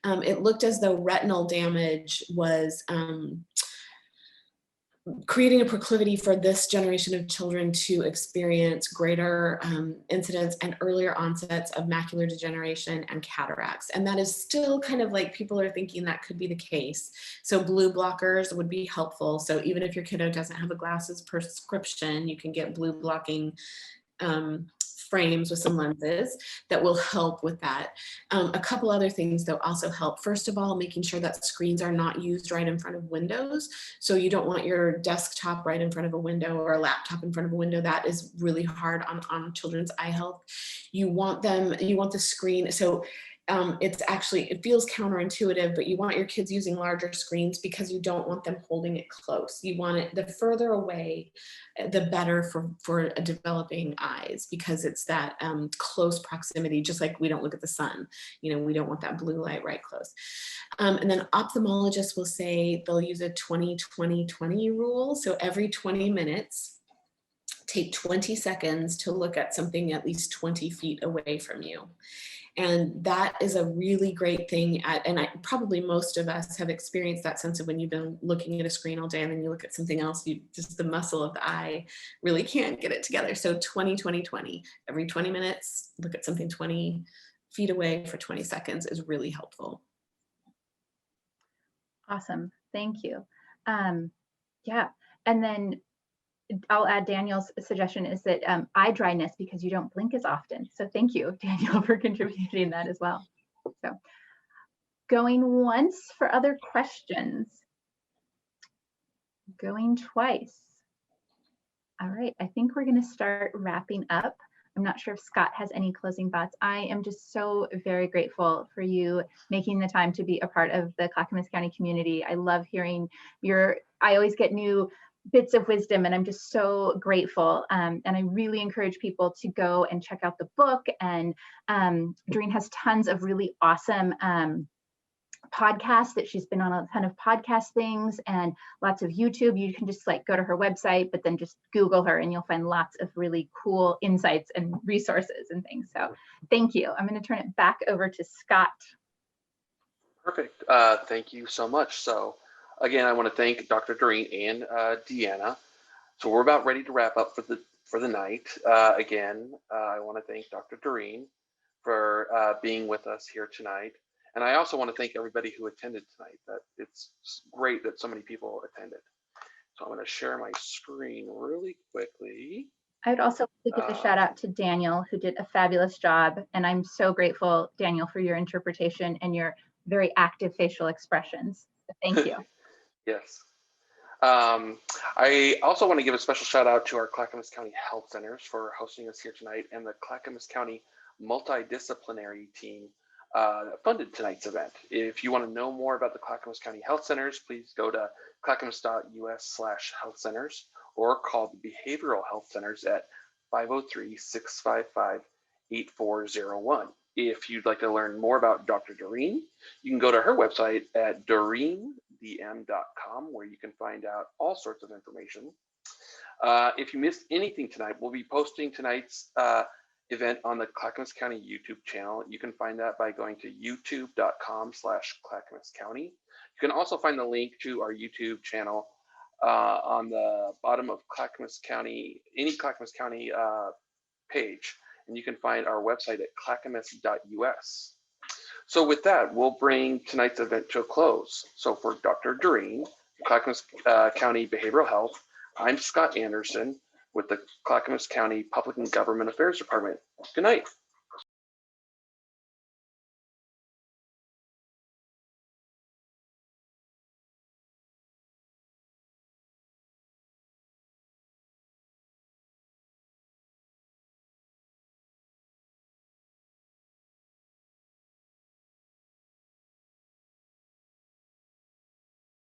Speaker 1: it looked as though retinal damage was creating a proclivity for this generation of children to experience greater incidence and earlier onsets of macular degeneration and cataracts. And that is still kind of like, people are thinking that could be the case. So blue blockers would be helpful. So even if your kiddo doesn't have a glasses prescription, you can get blue blocking frames with some lenses that will help with that. A couple other things that also help. First of all, making sure that screens are not used right in front of windows. So you don't want your desktop right in front of a window or a laptop in front of a window. That is really hard on children's eye health. You want the screen. So it feels counterintuitive, but you want your kids using larger screens because you don't want them holding it close. You want it, the further away, the better for developing eyes, because it's that close proximity, just like we don't look at the sun. You know, we don't want that blue light right close. And then ophthalmologists will say they'll use a 20-20-20 rule. So every 20 minutes, take 20 seconds to look at something at least 20 feet away from you. And that is a really great thing. Probably most of us have experienced that sense of when you've been looking at a screen all day and then you look at something else, just the muscle of the eye really can't get it together. So 20-20-20, every 20 minutes, look at something 20 feet away for 20 seconds is really helpful.
Speaker 4: Awesome, thank you. Yeah, and then I'll add Daniel's suggestion is that eye dryness, because you don't blink as often. So thank you, Daniel, for contributing that as well. So going once for other questions. Going twice. All right, I think we're going to start wrapping up. I'm not sure if Scott has any closing thoughts. I am just so very grateful for you making the time to be a part of the Clackamas County community. I love hearing I always get new bits of wisdom, and I'm just so grateful. And I really encourage people to go and check out the book. And Doreen has tons of really awesome podcasts that she's been on, a ton of podcast things and lots of YouTube. You can just like go to her website, but then just Google her and you'll find lots of really cool insights and resources and things. So thank you. I'm going to turn it back over to Scott.
Speaker 3: Perfect. Thank you so much. So again, I want to thank Dr. Doreen and Deanna. So we're about ready to wrap up for the night. Again, I want to thank Dr. Doreen for being with us here tonight. And I also want to thank everybody who attended tonight. That it's great that so many people attended. So I'm going to share my screen really quickly.
Speaker 4: I would also like to give a shout out to Daniel, who did a fabulous job. And I'm so grateful, Daniel, for your interpretation and your very active facial expressions. So thank you.
Speaker 3: Yes. I also want to give a special shout out to our Clackamas County Health Centers for hosting us here tonight, and the Clackamas County multidisciplinary team that funded tonight's event. If you want to know more about the Clackamas County Health Centers, please go to clackamas.us/health centers or call the Behavioral Health Centers at 503-655-8401. If you'd like to learn more about Dr. Doreen, you can go to her website at doreendm.com, where you can find out all sorts of information. If you missed anything tonight, we'll be posting tonight's event on the Clackamas County YouTube channel. You can find that by going to youtube.com/Clackamas County. You can also find the link to our YouTube channel on the bottom of Clackamas County, any Clackamas County page. And you can find our website at clackamas.us. So with that, we'll bring tonight's event to a close. So for Dr. Doreen, Clackamas County Behavioral Health, I'm Scott Anderson with the Clackamas County Public and Government Affairs Department. Good night.